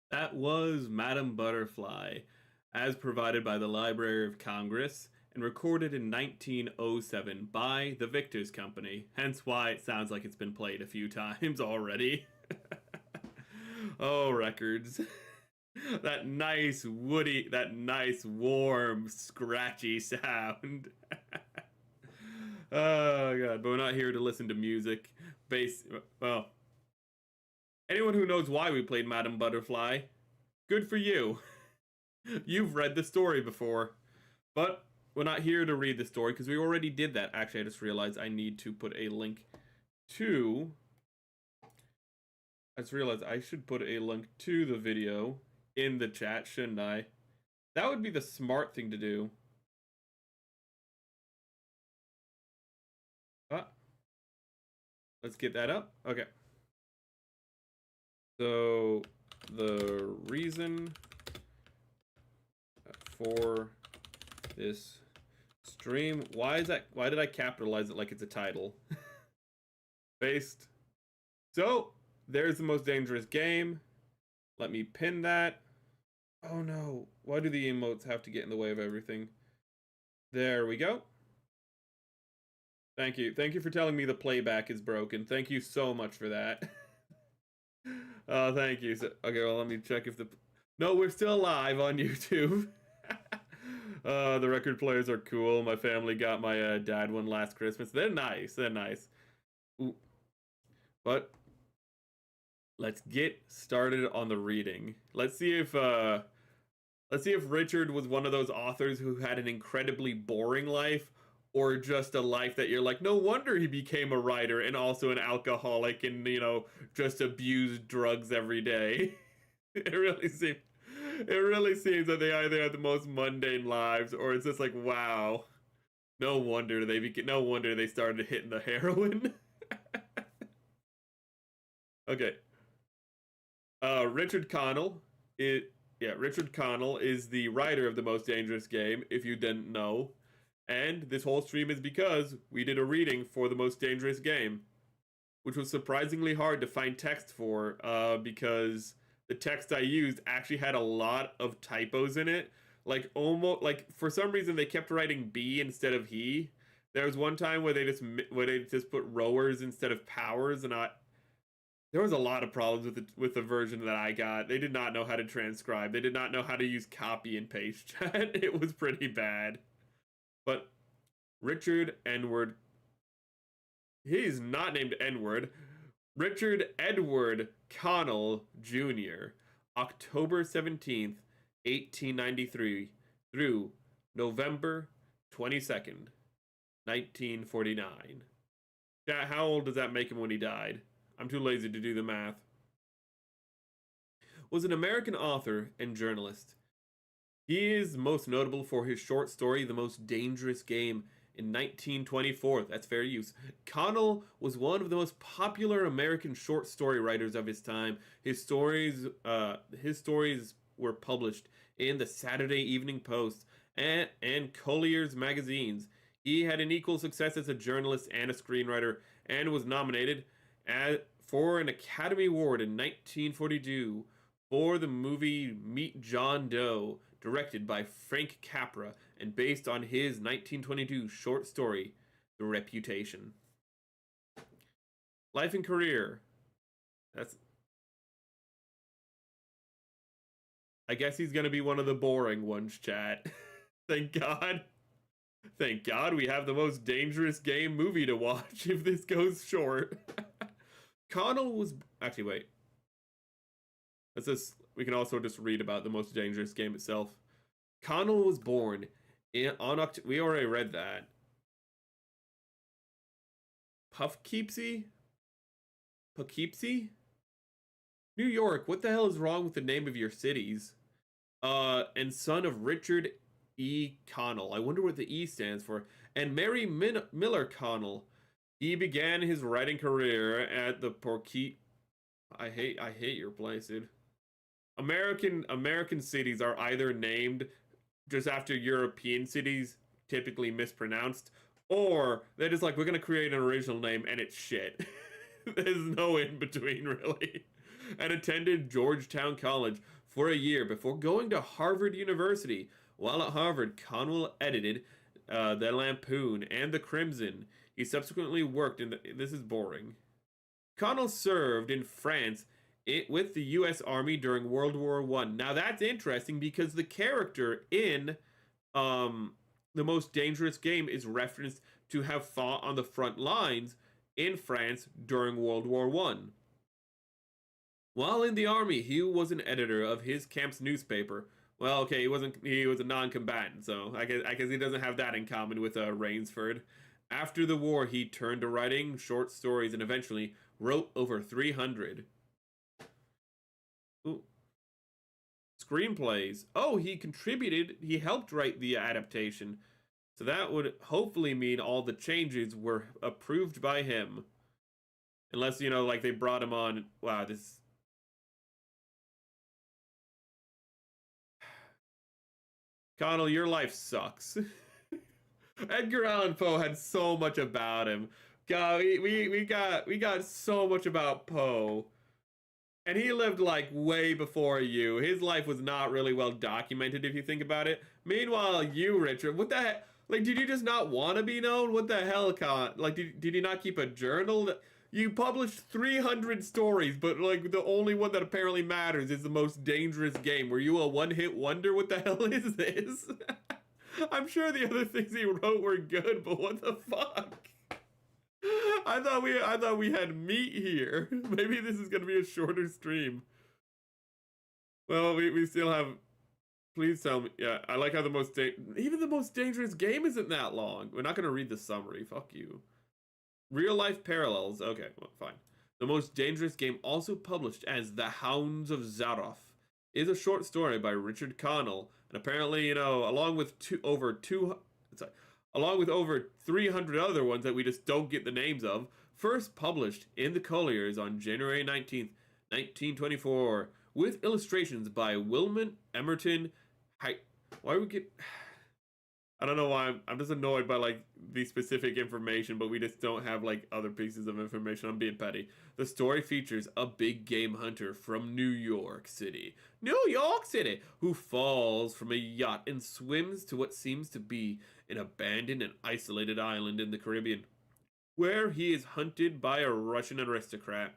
That was Madame Butterfly, as provided by the Library of Congress and recorded in 1907 by the Victor's Company, hence why it sounds like it's been played a few times already. Oh, records. That nice, warm, scratchy sound. Oh, God, but we're not here to listen to music. Well, anyone who knows why we played Madame Butterfly, good for you. You've read the story before. But we're not here to read the story because we already did that. Actually, I just realized I need to put a link to... I just realized I should put a link to the video in the chat, shouldn't I? That would be the smart thing to do. Ah. let's get that up. Okay. So the reason for this stream, why did I capitalize it like it's a title? Based. So there's the most dangerous game. Let me pin that. Oh no, why do the emotes have to get in the way of everything? There we go. Thank you for telling me the playback is broken. Thank you so much for that. Thank you. So, okay, well, let me check if no, we're still live on YouTube. The record players are cool. My family got my dad one last Christmas. They're nice. Ooh. But let's get started on the reading. Let's see if Richard was one of those authors who had an incredibly boring life, or just a life that you're like, no wonder he became a writer and also an alcoholic and, you know, just abused drugs every day. It really seems that they either have the most mundane lives, or it's just like, wow, no wonder they started hitting the heroin. Okay. Richard Connell is the writer of The Most Dangerous Game, if you didn't know. And this whole stream is because we did a reading for The Most Dangerous Game, which was surprisingly hard to find text for, because the text I used actually had a lot of typos in it. Like, almost, like, for some reason they kept writing B instead of he. There was one time where they just put rowers instead of powers, and there was a lot of problems with the version that I got. They did not know how to transcribe. They did not know how to use copy and paste chat. It was pretty bad. But Richard Edward, he's not named Edward. Richard Edward Connell Jr., October 17th, 1893 through November 22nd, 1949. Yeah, how old does that make him when he died? I'm too lazy to do the math. Was an American author and journalist. He is most notable for his short story, The Most Dangerous Game, in 1924. That's fair use. Connell was one of the most popular American short story writers of his time. His stories were published in the Saturday Evening Post and Collier's magazines. He had an equal success as a journalist and a screenwriter, and was nominated for an Academy Award in 1942 for the movie Meet John Doe, directed by Frank Capra and based on his 1922 short story, The Reputation. Life and career. I guess he's gonna be one of the boring ones, chat. Thank God. Thank God we have The Most Dangerous Game movie to watch if this goes short. Connell was... Actually, wait. We can also just read about The Most Dangerous Game itself. Connell was born on October... We already read that. Poughkeepsie? New York, what the hell is wrong with the name of your cities? And son of Richard E. Connell. I wonder what the E stands for. And Mary Miller Connell. He began his writing career at the I hate your place, dude. American cities are either named just after European cities, typically mispronounced, or they're just like, we're gonna create an original name and it's shit. There's no in between, really. And attended Georgetown College for a year before going to Harvard University. While at Harvard, Connell edited The Lampoon and The Crimson. He subsequently worked in this is boring. Connell served in France with the U.S. Army during World War I. Now that's interesting because the character in The Most Dangerous Game is referenced to have fought on the front lines in France during World War I. While in the army, he was an editor of his camp's newspaper. Well, okay, he was a non-combatant, so I guess he doesn't have that in common with Rainsford. After the war, he turned to writing short stories and eventually wrote over 300. Ooh. Screenplays. Oh, he helped write the adaptation. So that would hopefully mean all the changes were approved by him. Unless, you know, like they brought him on. Wow, this. Connell, your life sucks. Edgar Allan Poe had so much about him. God, we got so much about Poe. And he lived like way before you. His life was not really well documented if you think about it. Meanwhile, you, Richard, what the heck? Like, did you just not want to be known? What the hell, Like, did you not keep a journal? You published 300 stories, but like the only one that apparently matters is the most dangerous game. Were you a one-hit wonder? What the hell is this? I'm sure the other things he wrote were good, but what the fuck? I thought we had meat here. Maybe this is gonna be a shorter stream. Well, we still have. Please tell me. Yeah, I like how even the most dangerous game isn't that long. We're not gonna read the summary. Fuck you. Real life parallels. Okay, well, fine. The most dangerous game, also published as The Hounds of Zaroff, is a short story by Richard Connell, and apparently, you know, along with over 300 other ones that we just don't get the names of, first published in the Colliers on January 19th, 1924, with illustrations by Wilmot Emerton. Why would we get... I don't know why I'm just annoyed by like the specific information, but we just don't have like other pieces of information. I'm being petty. The story features a big game hunter from New York City, who falls from a yacht and swims to what seems to be an abandoned and isolated island in the Caribbean, where he is hunted by a Russian aristocrat.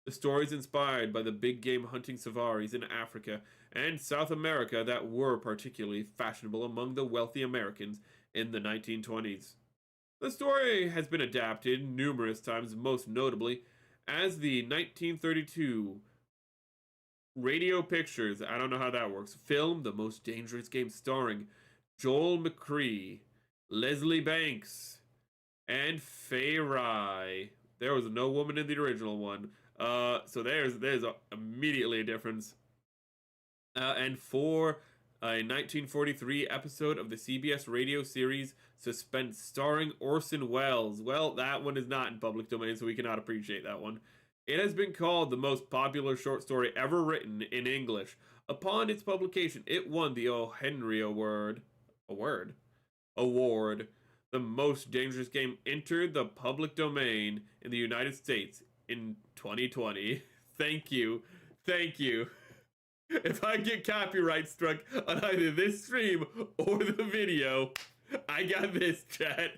The story is inspired by the big game hunting safaris in Africa and South America that were particularly fashionable among the wealthy Americans in the 1920s. The story has been adapted numerous times, most notably as the 1932 Radio Pictures, I don't know how that works, film The Most Dangerous Game, starring Joel McCrea, Leslie Banks, and Fay Rye. There was no woman in the original one. So there's immediately a difference. And for a 1943 episode of the CBS radio series Suspense, starring Orson Welles. Well, that one is not in public domain, so we cannot appreciate that one. It has been called the most popular short story ever written in English. Upon its publication, it won the O. Henry Award. The Most Dangerous Game entered the public domain in the United States in 2020. Thank you. If I get copyright struck on either this stream or the video, I got this, chat.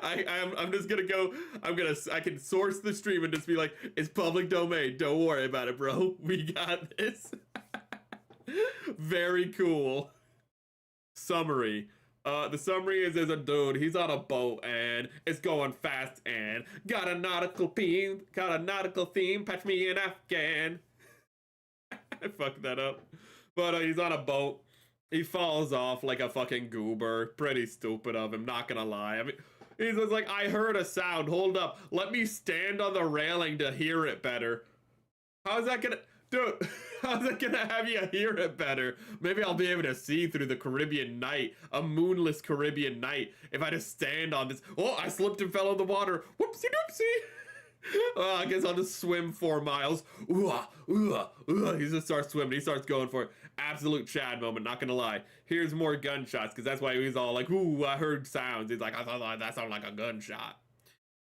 I'm just gonna go. I can source the stream and just be like, it's public domain. Don't worry about it, bro. We got this. Very cool. Summary. The summary is there's a dude, he's on a boat and it's going fast and got a nautical theme, patch me in Afghan. I fucked that up. But he's on a boat. He falls off like a fucking goober. Pretty stupid of him, not gonna lie. I mean, he's just like, I heard a sound. Hold up. Let me stand on the railing to hear it better. How's that gonna... Dude, how's it gonna have you hear it better? Maybe I'll be able to see through the Caribbean night, a moonless Caribbean night, if I just stand on this. Oh, I slipped and fell in the water. Whoopsie doopsie. I guess I'll just swim 4 miles. He just starts swimming. He starts going for it. Absolute Chad moment, not gonna lie. Here's more gunshots, because that's why he's all like, ooh, I heard sounds. He's like, I thought that sounded like a gunshot.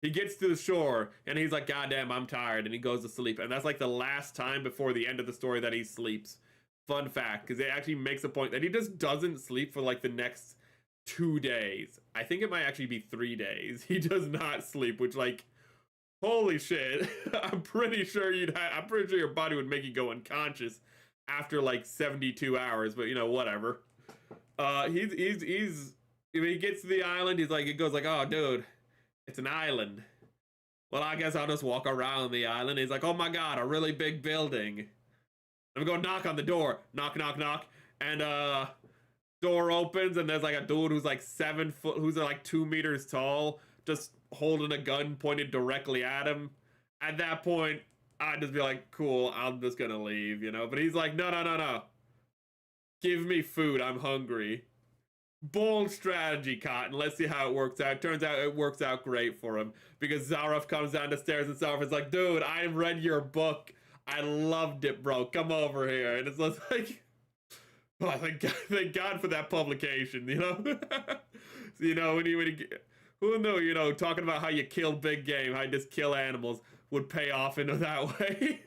He gets to the shore, and he's like, goddamn, I'm tired, and he goes to sleep. And that's like the last time before the end of the story that he sleeps. Fun fact, because it actually makes a point that he just doesn't sleep for like the next 2 days. I think it might actually be 3 days. He does not sleep, which like, holy shit. I'm pretty sure your body would make you go unconscious after like 72 hours, but you know, whatever. He gets to the island, it goes like, oh, dude. It's an island. Well, I guess I'll just walk around the island. He's like, oh my god, a really big building. I'm gonna knock on the door. Knock, knock, knock. And door opens and there's like a dude who's like 7 foot, who's like 2 meters tall, just holding a gun pointed directly at him. At that point, I'd just be like, cool, I'm just gonna leave, you know? But he's like, no. Give me food, I'm hungry. Bold strategy, Cotton. Let's see how it works out. Turns out it works out great for him because Zaroff comes down the stairs and Zaroff is like, dude, I read your book. I loved it, bro. Come over here. And it's just like, oh, thank God for that publication, you know? So, you know, when you who knew, you know, talking about how you kill big game, how you just kill animals would pay off into that way.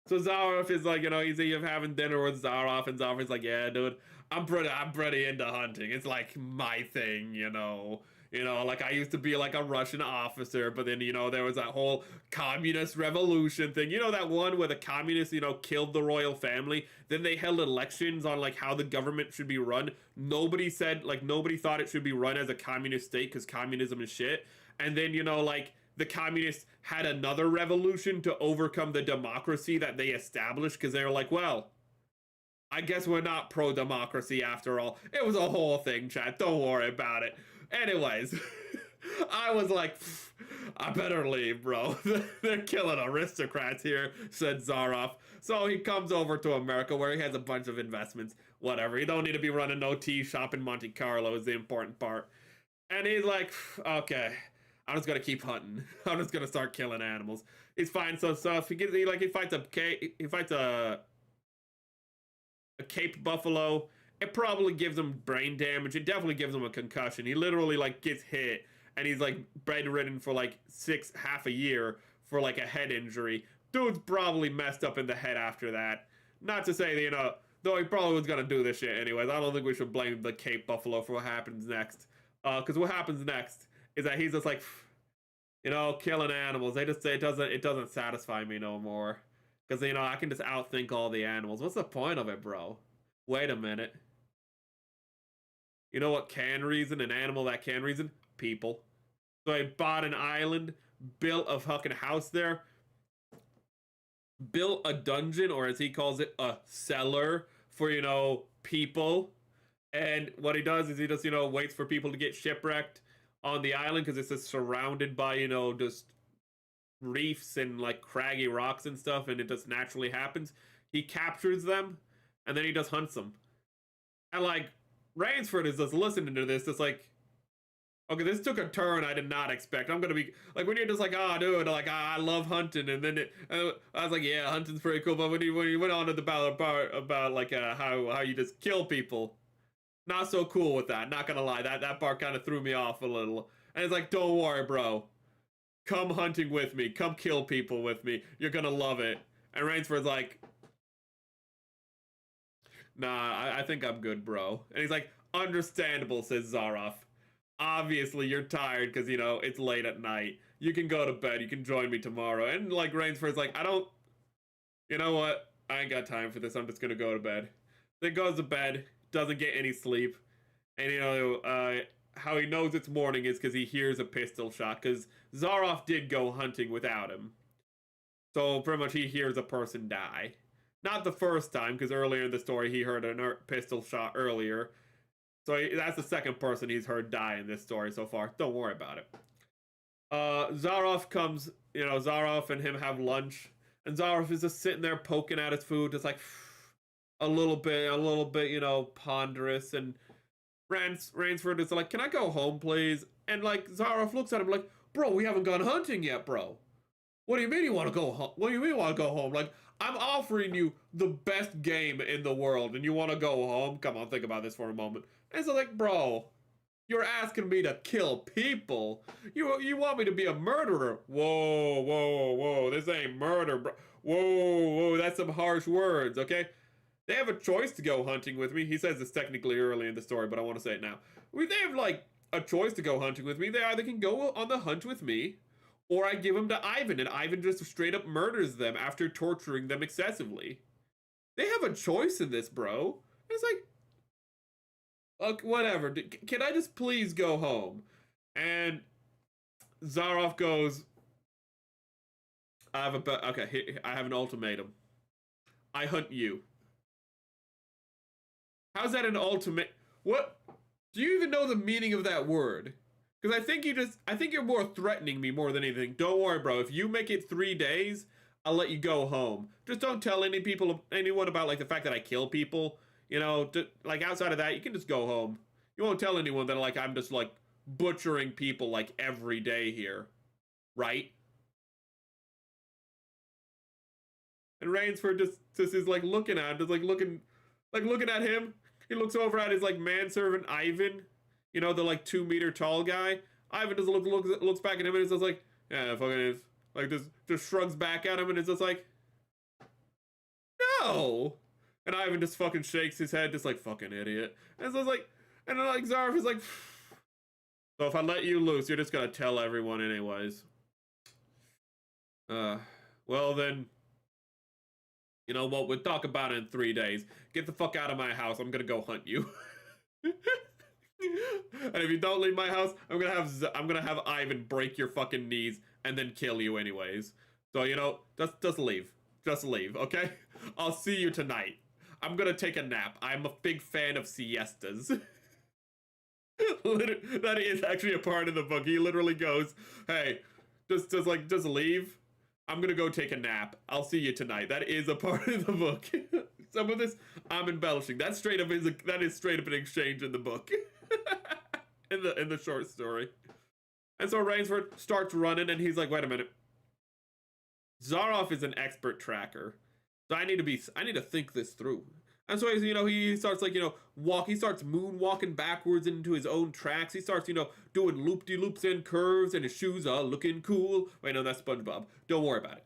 So Zaroff is like, you know, he's having dinner with Zaroff, and Zaroff is like, yeah, dude, I'm pretty into hunting. It's like my thing, you know. You know, like I used to be like a Russian officer, but then, you know, there was that whole communist revolution thing. You know, that one where the communists, you know, killed the royal family. Then they held elections on like how the government should be run. Nobody thought it should be run as a communist state because communism is shit. And then, you know, like the communists had another revolution to overcome the democracy that they established because they were like, well, I guess we're not pro-democracy after all. It was a whole thing, chat. Don't worry about it. Anyways, I was like, I better leave, bro. They're killing aristocrats here, said Zaroff. So he comes over to America where he has a bunch of investments. Whatever. He don't need to be running no tea shop in Monte Carlo is the important part. And he's like, okay, I'm just gonna keep hunting. I'm just gonna start killing animals. He's fine. So if he fights a Cape buffalo. It probably gives him brain damage. It definitely gives him a concussion. He literally like gets hit and he's like bedridden for like half a year for like a head injury. Dude's probably messed up in the head after that. Not to say that, you know, though he probably was gonna do this shit anyways. I don't think we should blame the Cape buffalo for what happens next. Because what happens next is that he's just like, you know, killing animals. They just say it doesn't satisfy me no more. Because, you know, I can just outthink all the animals. What's the point of it, bro? Wait a minute. You know what can reason? An animal that can reason? People. So I bought an island, built a fucking house there, built a dungeon, or as he calls it, a cellar for, you know, people. And what he does is he just, you know, waits for people to get shipwrecked on the island because it's just surrounded by, you know, just reefs and like craggy rocks and stuff, and it just naturally happens. He captures them and then he just hunts them. And like Rainsford is just listening to this, just like, okay, this took a turn I did not expect. I'm gonna be like, when you're just like, oh, dude, like I love hunting, and then I was like, yeah, hunting's pretty cool. But when you went on to the part about like how you just kill people, not so cool with that. Not gonna lie, that part kind of threw me off a little. And it's like, don't worry, bro. Come hunting with me. Come kill people with me. You're gonna love it. And Rainsford's like, nah, I think I'm good, bro. And he's like, understandable, says Zaroff. Obviously, you're tired because, you know, it's late at night. You can go to bed. You can join me tomorrow. And, like, Rainsford's like, you know what? I ain't got time for this. I'm just gonna go to bed. Then goes to bed, doesn't get any sleep. And, you know, how he knows it's morning is because he hears a pistol shot, because Zaroff did go hunting without him. So pretty much he hears a person die. Not the first time, because earlier in the story he heard a pistol shot earlier. So that's the second person he's heard die in this story so far. Don't worry about it. Zaroff comes, you know, Zaroff and him have lunch, and Zaroff is just sitting there poking at his food, just like a little bit, you know, ponderous, and Rainsford is like, can I go home, please? And like Zaroff looks at him like, bro, we haven't gone hunting yet, bro. What do you mean you want to go home? What do you mean you want to go home? Like, I'm offering you the best game in the world, and you want to go home? Come on, think about this for a moment. And so like, bro, you're asking me to kill people. You want me to be a murderer? Whoa, this ain't murder, bro. Whoa, that's some harsh words, okay? They have a choice to go hunting with me. He says this technically early in the story, but I want to say it now. They have, like, a choice to go hunting with me. They either can go on the hunt with me, or I give them to Ivan, and Ivan just straight up murders them after torturing them excessively. They have a choice in this, bro. It's like, okay, whatever. Can I just please go home? And Zaroff goes, I have an ultimatum. I hunt you. How's that an ultimate? What? Do you even know the meaning of that word? Because I think you're more threatening me more than anything. Don't worry, bro. If you make it 3 days, I'll let you go home. Just don't tell anyone about like the fact that I kill people. You know, like outside of that, you can just go home. You won't tell anyone that like I'm just like butchering people like every day here, right? And Rainsford just is like looking at him, just like looking at him. He looks over at his like manservant Ivan, you know, the like 2 meter tall guy. Ivan just looks back at him and is just like, yeah, fucking is. Like just shrugs back at him and is just like, no. And Ivan just fucking shakes his head, just like fucking idiot. And so it's like, and then like Zarf is like, so if I let you loose, you're just gonna tell everyone anyways. Well then, you know what? We'll talk about it in 3 days. Get the fuck out of my house. I'm gonna go hunt you. And if you don't leave my house, I'm gonna have Ivan break your fucking knees and then kill you anyways. So you know, just leave. Just leave, okay? I'll see you tonight. I'm gonna take a nap. I'm a big fan of siestas. That is actually a part of the book. He literally goes, "Hey, just leave. I'm gonna go take a nap. I'll see you tonight." That is a part of the book. Some of this I'm embellishing. That is straight up an exchange in the book. in the short story. And so Rainsford starts running and he's like, wait a minute. Zaroff is an expert tracker. So I need to think this through. And so, you know, he starts like, you know, he starts moonwalking backwards into his own tracks. He starts, you know, doing loop-de-loops and curves, and his shoes are looking cool. Wait, no, that's SpongeBob. Don't worry about it.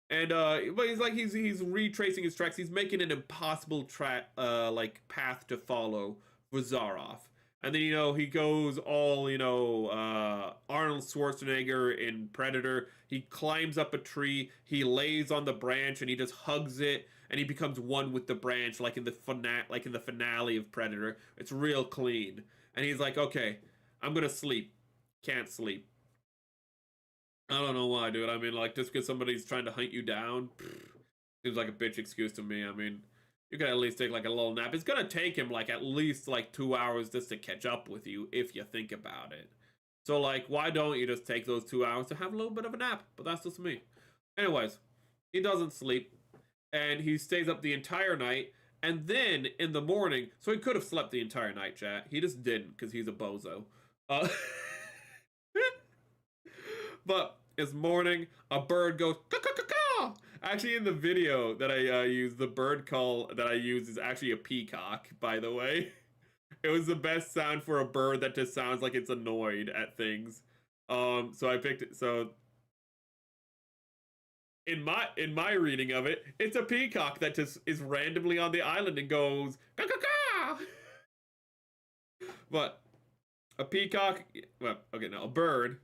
And, but he's retracing his tracks. He's making an impossible path to follow for Zaroff. And then, you know, he goes all, you know, Arnold Schwarzenegger in Predator. He climbs up a tree, he lays on the branch, and he just hugs it, and he becomes one with the branch, like in the finale of Predator. It's real clean. And he's like, okay, I'm gonna sleep. Can't sleep. I don't know why, dude. I mean, like, just because somebody's trying to hunt you down, seems like a bitch excuse to me. I mean, you could at least take like a little nap. It's gonna take him like at least like 2 hours just to catch up with you if you think about it. So like, why don't you just take those 2 hours to have a little bit of a nap? But that's just me. Anyways, he doesn't sleep and he stays up the entire night. And then in the morning, so he could have slept the entire night, chat. He just didn't because he's a bozo. But it's morning, a bird goes caw-caw-caw-caw. Actually, in the video that I use, the bird call that I use is actually a peacock, by the way. It was the best sound for a bird that just sounds like it's annoyed at things. So I picked it. So in my reading of it, it's a peacock that just is randomly on the island and goes caw-caw-caw. But a peacock, well, okay, no, a bird.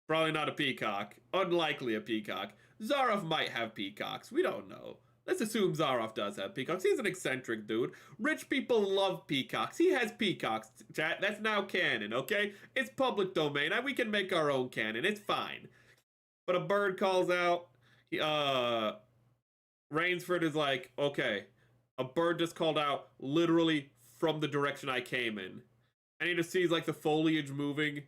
Probably not a peacock. Unlikely a peacock. Zaroff might have peacocks. We don't know. Let's assume Zaroff does have peacocks. He's an eccentric dude. Rich people love peacocks. He has peacocks, chat. That's now canon, okay? It's public domain. We can make our own canon. It's fine. But a bird calls out. Rainsford is like, okay, a bird just called out literally from the direction I came in. And he just sees like the foliage moving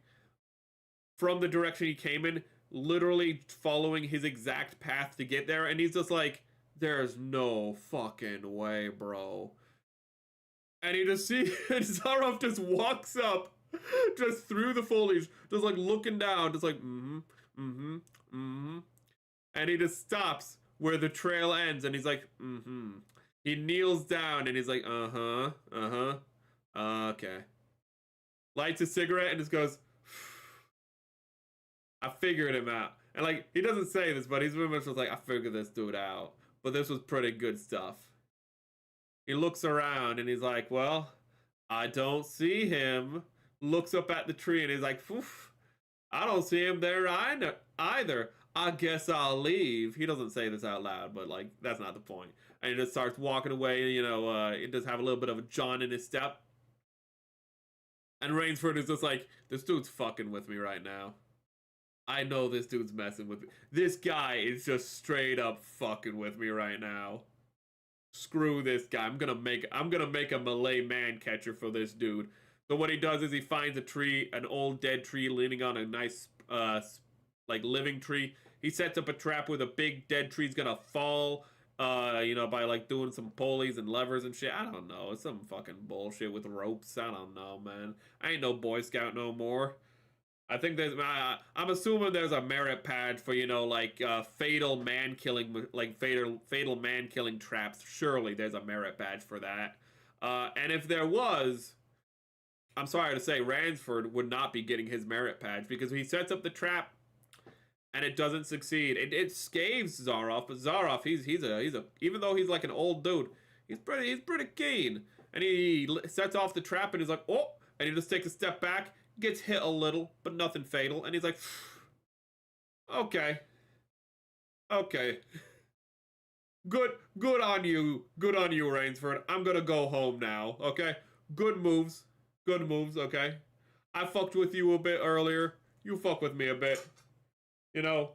from the direction he came in, literally following his exact path to get there, and he's just like, there's no fucking way, bro. And he just sees, and Zaroff just walks up, just through the foliage, just like looking down, just like, and he just stops where the trail ends, and he's like, He kneels down, and he's like, okay. Lights a cigarette, and just goes, I figured him out. And like, he doesn't say this, but he's very much just like, I figured this dude out. But this was pretty good stuff. He looks around and he's like, well, I don't see him. Looks up at the tree and he's like, poof, I don't see him there either. I guess I'll leave. He doesn't say this out loud, but like, that's not the point. And he just starts walking away, you know, he does have a little bit of a John in his step. And Rainsford is just like, this dude's fucking with me right now. I know this dude's messing with me. This guy is just straight up fucking with me right now. Screw this guy. I'm gonna make a Malay man catcher for this dude. So what he does is he finds a tree, an old dead tree leaning on a nice like living tree. He sets up a trap where the big dead tree's gonna fall You know, by like doing some pulleys and levers and shit. I don't know. It's some fucking bullshit with ropes. I don't know, man. I ain't no Boy Scout no more. I think there's. I'm assuming there's a merit badge for, you know, like fatal man killing, like fatal man killing traps. Surely there's a merit badge for that. And if there was, I'm sorry to say, Ransford would not be getting his merit badge because he sets up the trap and it doesn't succeed. It scaves Zaroff, but Zaroff, he's a even though he's like an old dude, he's pretty keen. And he sets off the trap and he's like, oh, and he just takes a step back, gets hit a little, but nothing fatal, and he's like, okay, okay, good on you, Rainsford. I'm gonna go home now. Okay, good moves, Okay, I fucked with you a bit earlier. You fuck with me a bit. You know,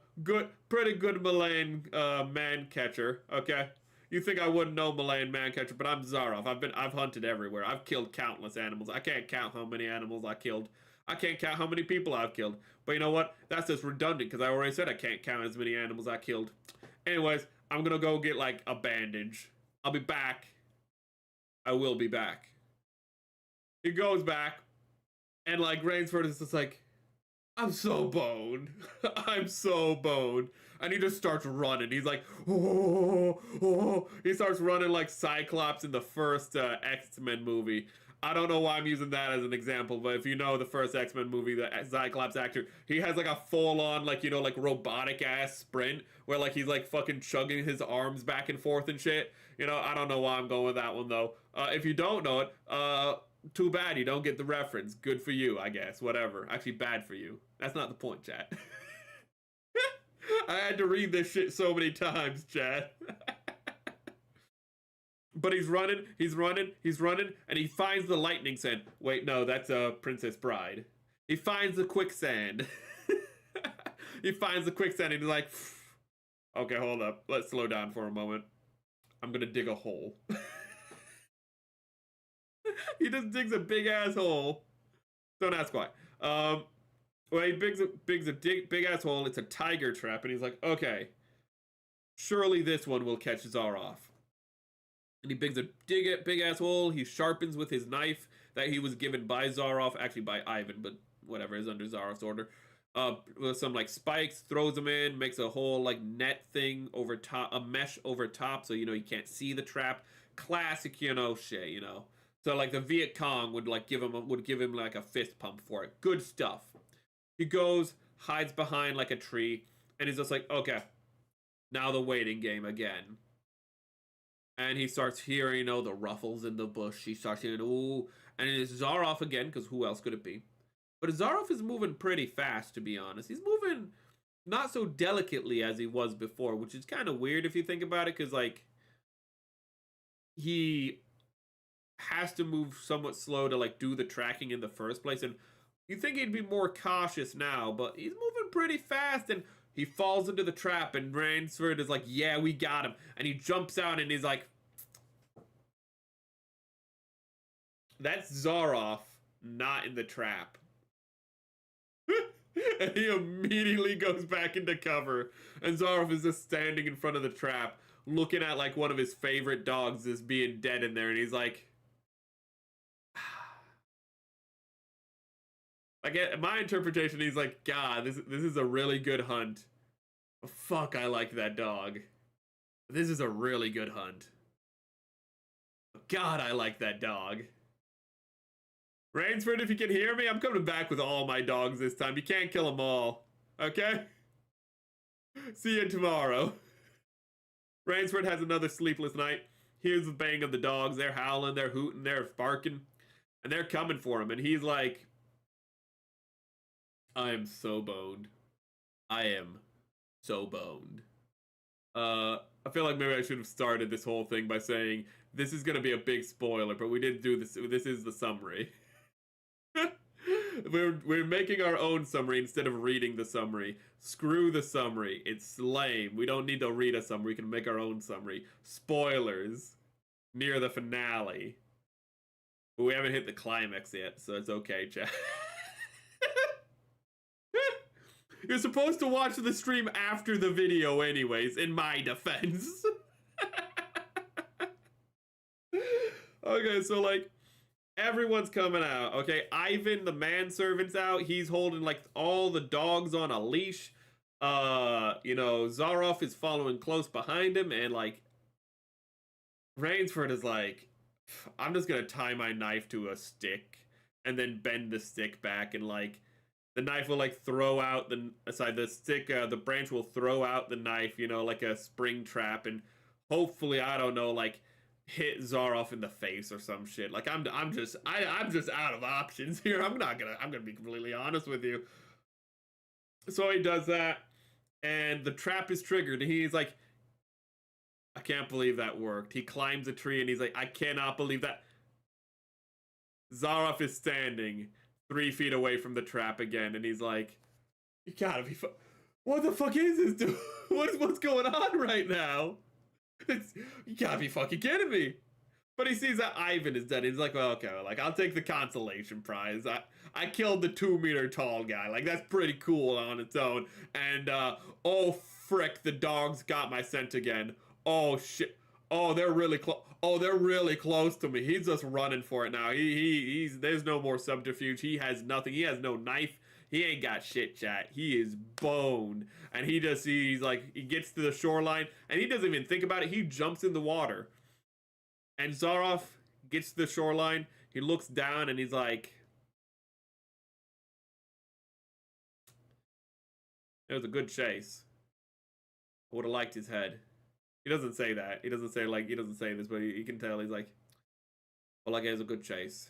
pretty good Malayan man catcher. Okay, you think I wouldn't know Malayan man catcher, but I'm Zaroff. I've hunted everywhere. I've killed countless animals. I can't count how many animals I killed. I can't count how many people I've killed. But you know what? That's just redundant because I already said I can't count as many animals I killed. Anyways, I'm gonna go get like a bandage. I'll be back. I will be back. He goes back, and like Rainsford is just like, I'm so boned. I'm so boned. And he just starts running. He's like, oh, oh. He starts running like Cyclops in the first X-Men movie. I don't know why I'm using that as an example, but if you know the first X-Men movie, the Cyclops actor, he has like a full-on, like, you know, like robotic-ass sprint where like he's like fucking chugging his arms back and forth and shit. You know, I don't know why I'm going with that one though. If you don't know it, too bad you don't get the reference. Good for you, I guess. Whatever. Actually, bad for you. That's not the point, chat. I had to read this shit so many times, chat. But he's running, and he finds the lightning sand. Wait, no, that's Princess Bride. He finds the quicksand. He finds the quicksand, and he's like, okay, hold up. Let's slow down for a moment. I'm gonna dig a hole. He just digs a big ass hole. Don't ask why. Well, he big ass hole. It's a tiger trap, and he's like, okay, surely this one will catch Zaroff. And he digs a big ass hole. He sharpens with his knife that he was given by Zaroff, actually by Ivan, but whatever, is under Zaroff's order. With some like spikes, throws them in, makes a whole like net thing over top, a mesh over top, so you know you can't see the trap. Classic, you know, shit, you know. So like the Viet Cong would like give him like a fist pump for it. Good stuff. He goes, hides behind like a tree, and he's just like, okay, now the waiting game again. And he starts hearing, you know, the ruffles in the bush. He starts hearing, ooh, and it's Zaroff again, because who else could it be? But Zaroff is moving pretty fast, to be honest. He's moving not so delicately as he was before, which is kind of weird if you think about it, because like he has to move somewhat slow to like do the tracking in the first place, and you think he'd be more cautious now, but he's moving pretty fast, and he falls into the trap, and Ransford is like, yeah, we got him, and he jumps out, and he's like, that's Zaroff not in the trap. And he immediately goes back into cover, and Zaroff is just standing in front of the trap, looking at like one of his favorite dogs just being dead in there, and he's like, like, my interpretation, he's like, God, this is a really good hunt. Fuck, I like that dog. This is a really good hunt. God, I like that dog. Rainsford, if you can hear me, I'm coming back with all my dogs this time. You can't kill them all. Okay? See you tomorrow. Rainsford has another sleepless night. Here's the bang of the dogs. They're howling, they're hooting, they're barking. And they're coming for him. And he's like, I am so boned. I am so boned. I feel like maybe I should have started this whole thing by saying this is going to be a big spoiler, but we didn't do this. This is the summary. We're making our own summary instead of reading the summary. Screw the summary. It's lame. We don't need to read a summary. We can make our own summary. Spoilers. Near the finale. But we haven't hit the climax yet, so it's okay, chat. You're supposed to watch the stream after the video anyways, in my defense. Okay, so like everyone's coming out. Okay, Ivan, the manservant's out. He's holding like all the dogs on a leash. Zaroff is following close behind him, and like Rainsford is like, I'm just gonna tie my knife to a stick and then bend the stick back, and like the knife will like throw out the stick. The branch will throw out the knife, like a spring trap, and hopefully, I don't know, like hit Zaroff in the face or some shit. Like I'm just out of options here. I'm gonna be completely honest with you. So he does that, and the trap is triggered. And he's like, I can't believe that worked. He climbs a tree and he's like, I cannot believe that. Zaroff is standing 3 feet away from the trap again, and he's like, you gotta be what the fuck is this, dude? What's going on right now? You gotta be fucking kidding me. But he sees that Ivan is dead. He's like, well, okay, like I'll take the consolation prize. I killed the 2 meter tall guy. Like that's pretty cool on its own. And oh frick, the dogs got my scent again. Oh shit. Oh, they're really close. Oh, they're really close to me. He's just running for it now. He's there's no more subterfuge. He has nothing. He has no knife. He ain't got shit, chat. He is boned. And he gets to the shoreline and he doesn't even think about it. He jumps in the water. And Zaroff gets to the shoreline. He looks down and he's like, it was a good chase. I would have liked his head. He doesn't say that. He doesn't say this, but you can tell he's like, well, like it was a good chase.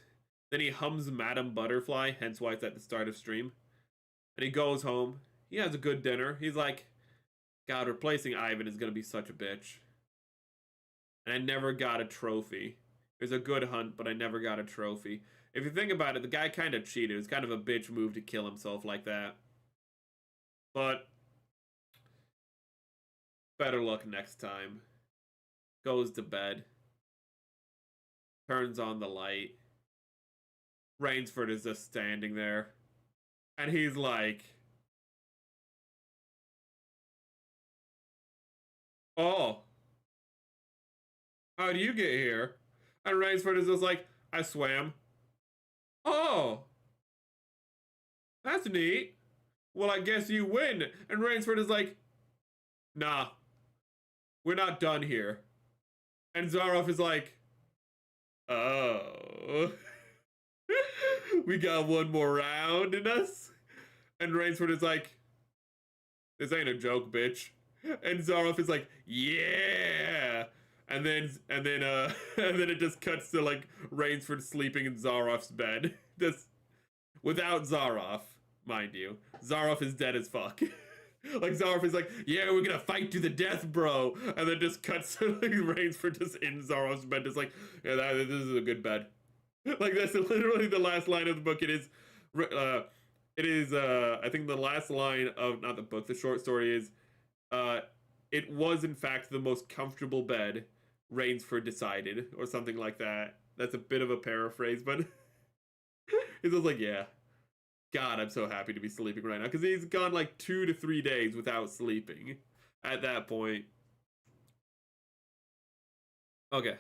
Then he hums Madam Butterfly, hence why it's at the start of stream. And he goes home. He has a good dinner. He's like, God, replacing Ivan is going to be such a bitch. And I never got a trophy. It was a good hunt, but I never got a trophy. If you think about it, the guy kind of cheated. It was kind of a bitch move to kill himself like that. But better luck next time. Goes to bed. Turns on the light. Rainsford is just standing there. And he's like, oh, how do you get here? And Rainsford is just like, I swam. Oh, that's neat. Well, I guess you win. And Rainsford is like, nah, we're not done here. And Zaroff is like, oh, we got one more round in us. And Rainsford is like, this ain't a joke, bitch. And Zaroff is like, yeah. And then it just cuts to like Rainsford sleeping in Zaroff's bed. Just without Zaroff, mind you. Zaroff is dead as fuck. Like Zaroff is like, yeah, we're gonna fight to the death, bro. And then just cuts to like Rainsford just in Zaroff's bed, just like, yeah, this is a good bed. Like that's literally the last line of the book. It is I think the last line of not the book, the short story is it was in fact the most comfortable bed Rainsford decided, or something like that. That's a bit of a paraphrase, but it's just like, yeah. God, I'm so happy to be sleeping right now, because he's gone like 2 to 3 days without sleeping at that point. Okay,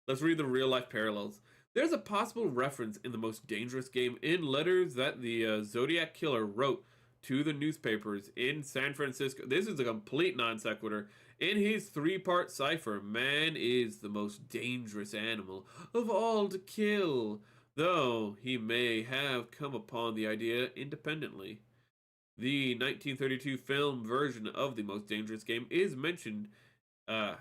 let's read the real life parallels. There's a possible reference in The Most Dangerous Game in letters that the Zodiac Killer wrote to the newspapers in San Francisco. This is a complete non sequitur. In his 3-part cipher, man is the most dangerous animal of all to kill, though he may have come upon the idea independently. The 1932 film version of The Most Dangerous Game is mentioned a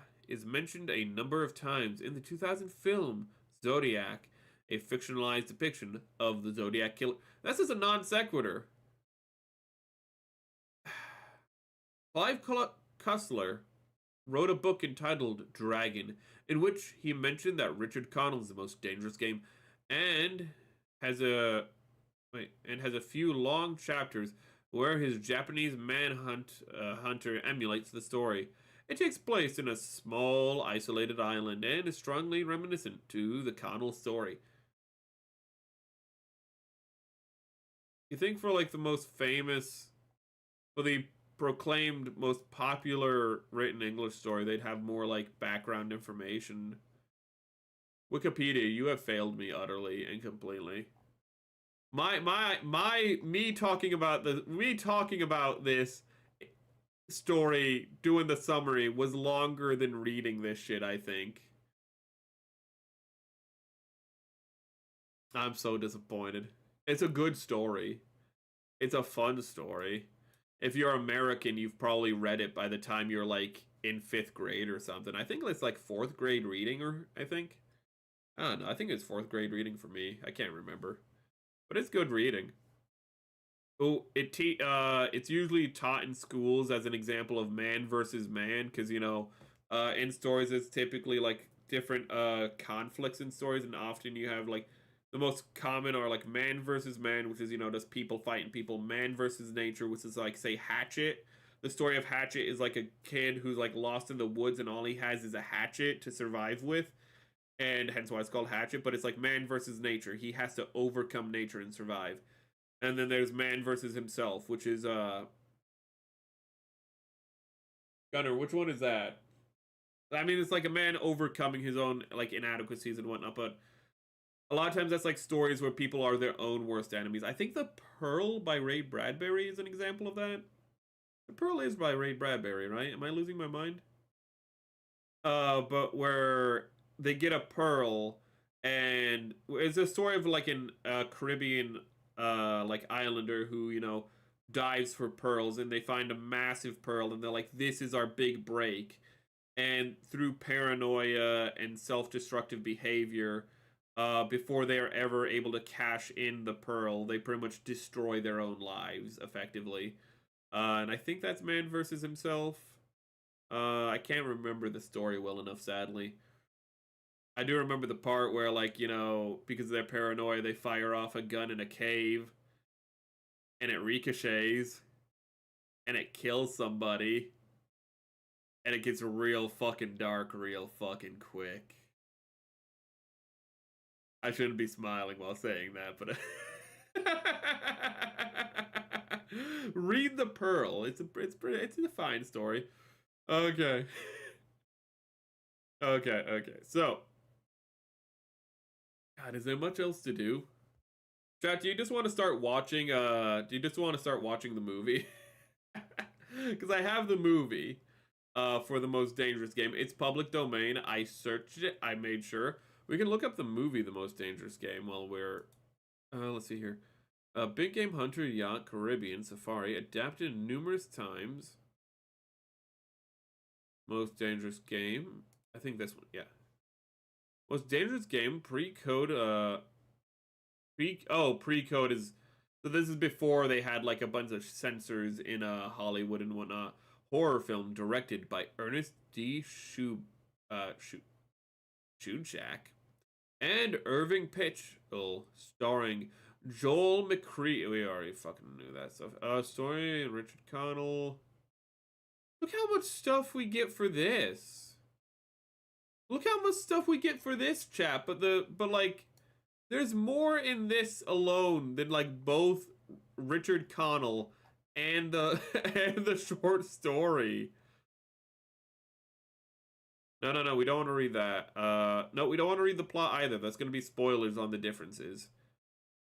number of times in the 2000 film Zodiac, a fictionalized depiction of the Zodiac Killer. This is a non sequitur. Clive Cussler wrote a book entitled Dragon, in which he mentioned that Richard Connell is the most dangerous game, and has a few long chapters where his Japanese hunter emulates the story. It takes place in a small, isolated island and is strongly reminiscent to the Connell story. You think for like the most famous, for the proclaimed most popular written English story, they'd have more like background information. Wikipedia, you have failed me utterly and completely. Me talking about this story, doing the summary, was longer than reading this shit, I think. I'm so disappointed. It's a good story. It's a fun story. If you're American, you've probably read it by the time you're like in 5th grade or something. I think it's like 4th grade reading, or I think. I don't know. I think it's 4th grade reading for me. I can't remember. But it's good reading. Oh, it's usually taught in schools as an example of man versus man, because in stories it's typically like different conflicts in stories, and often you have like the most common are like man versus man, which is just people fighting people. Man versus nature, which is like say Hatchet. The story of Hatchet is like a kid who's like lost in the woods and all he has is a hatchet to survive with, and hence why it's called Hatchet. But it's like man versus nature. He has to overcome nature and survive. And then there's man versus himself, which is Gunner, which one is that? I mean, it's like a man overcoming his own like inadequacies and whatnot, but a lot of times that's like stories where people are their own worst enemies. I think The Pearl by Ray Bradbury is an example of that. The Pearl is by Ray Bradbury, right? Am I losing my mind? But where they get a pearl, and it's a story of like an Caribbean like islander who dives for pearls, and they find a massive pearl, and they're like, this is our big break. And through paranoia and self-destructive behavior, before they are ever able to cash in the pearl, they pretty much destroy their own lives effectively. And I think that's man versus himself. I can't remember the story well enough, sadly. I do remember the part where, like, because of their paranoia, they fire off a gun in a cave, and it ricochets, and it kills somebody, and it gets real fucking dark real fucking quick. I shouldn't be smiling while saying that, but read The Pearl. It's a fine story. Okay. Okay. So, God, is there much else to do? Chat, do you just want to start watching the movie? Because I have the movie for The Most Dangerous Game. It's public domain. I searched it. I made sure. We can look up the movie The Most Dangerous Game while we're let's see here. Big Game Hunter, Yacht, Caribbean, Safari, adapted numerous times. Most Dangerous Game. I think this one, yeah. Most Dangerous Game, pre-code, pre-code is, so this is before they had like a bunch of censors in Hollywood and whatnot. Horror film directed by Ernest D. Shujak and Irving Pitchell, starring Joel McCrea. We already fucking knew that stuff. Story Richard Connell. Look how much stuff we get for this. Look how much stuff we get for this, chat. But like, there's more in this alone than like both Richard Connell and the and the short story. No, we don't want to read that. No, we don't want to read the plot either. That's going to be spoilers on the differences.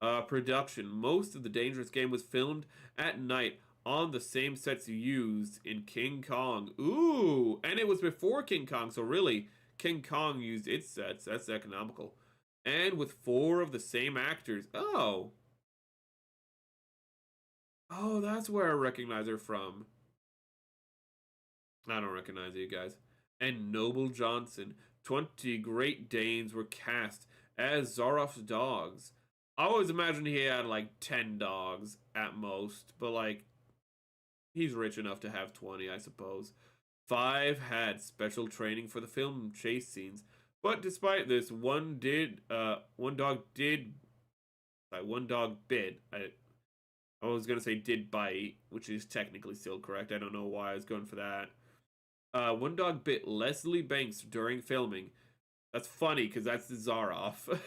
Production. Most of The Dangerous Game was filmed at night on the same sets used in King Kong. Ooh, and it was before King Kong, so really, King Kong used its sets. That's economical. And with 4 of the same actors. Oh, that's where I recognize her from. I don't recognize you guys. And Noble Johnson. 20 Great Danes were cast as Zaroff's dogs. I always imagined he had like 10 dogs at most, but like, he's rich enough to have 20, I suppose. 5 had special training for the film chase scenes, but despite this, one dog bit. I was gonna say did bite, which is technically still correct. I don't know why I was going for that. One dog bit Leslie Banks during filming. That's funny because that's the Zaroff.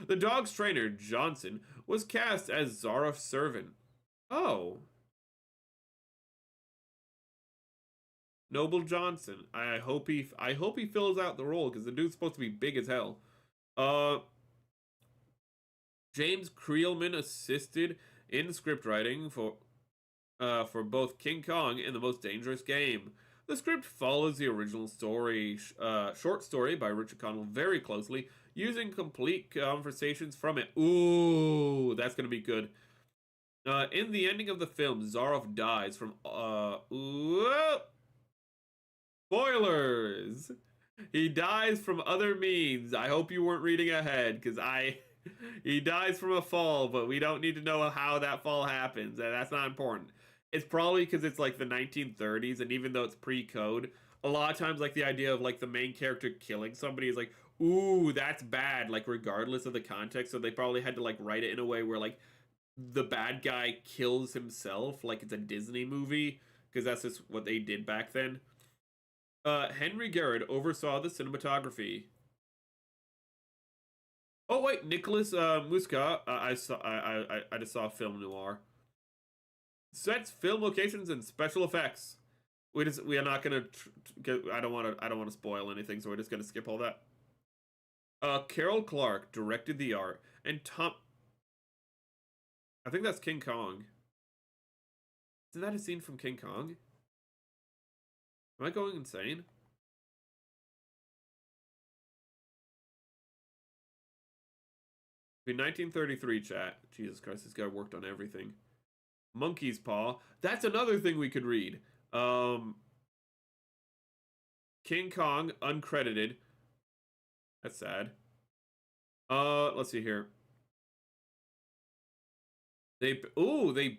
The dog's trainer, Johnson, was cast as Zaroff's servant. Oh. Noble Johnson. I hope he fills out the role because the dude's supposed to be big as hell. Uh, James Creelman assisted in script writing for both King Kong and The Most Dangerous Game. The script follows the original story, short story by Richard Connell very closely, using complete conversations from it. Ooh, that's gonna be good. In the ending of the film, Zaroff dies from spoilers. He dies from other means. I hope you weren't reading ahead, because he dies from a fall, but we don't need to know how that fall happens. That's not important. It's probably because it's like the 1930s, and even though it's pre-code, a lot of times like the idea of like the main character killing somebody is like, ooh, that's bad, like regardless of the context. So they probably had to like write it in a way where like the bad guy kills himself, like it's a Disney movie, because that's just what they did back then. Henry Garrett oversaw the cinematography. Oh wait, Nicholas Muscat. I just saw film noir. Sets, film locations, and special effects. We are not gonna. I don't want to spoil anything, so we're just gonna skip all that. Carol Clark directed the art, and Tom. I think that's King Kong. Isn't that a scene from King Kong? Am I going insane? In 1933, chat. Jesus Christ, this guy worked on everything. Monkey's Paw. That's another thing we could read. King Kong, uncredited. That's sad. Let's see here. They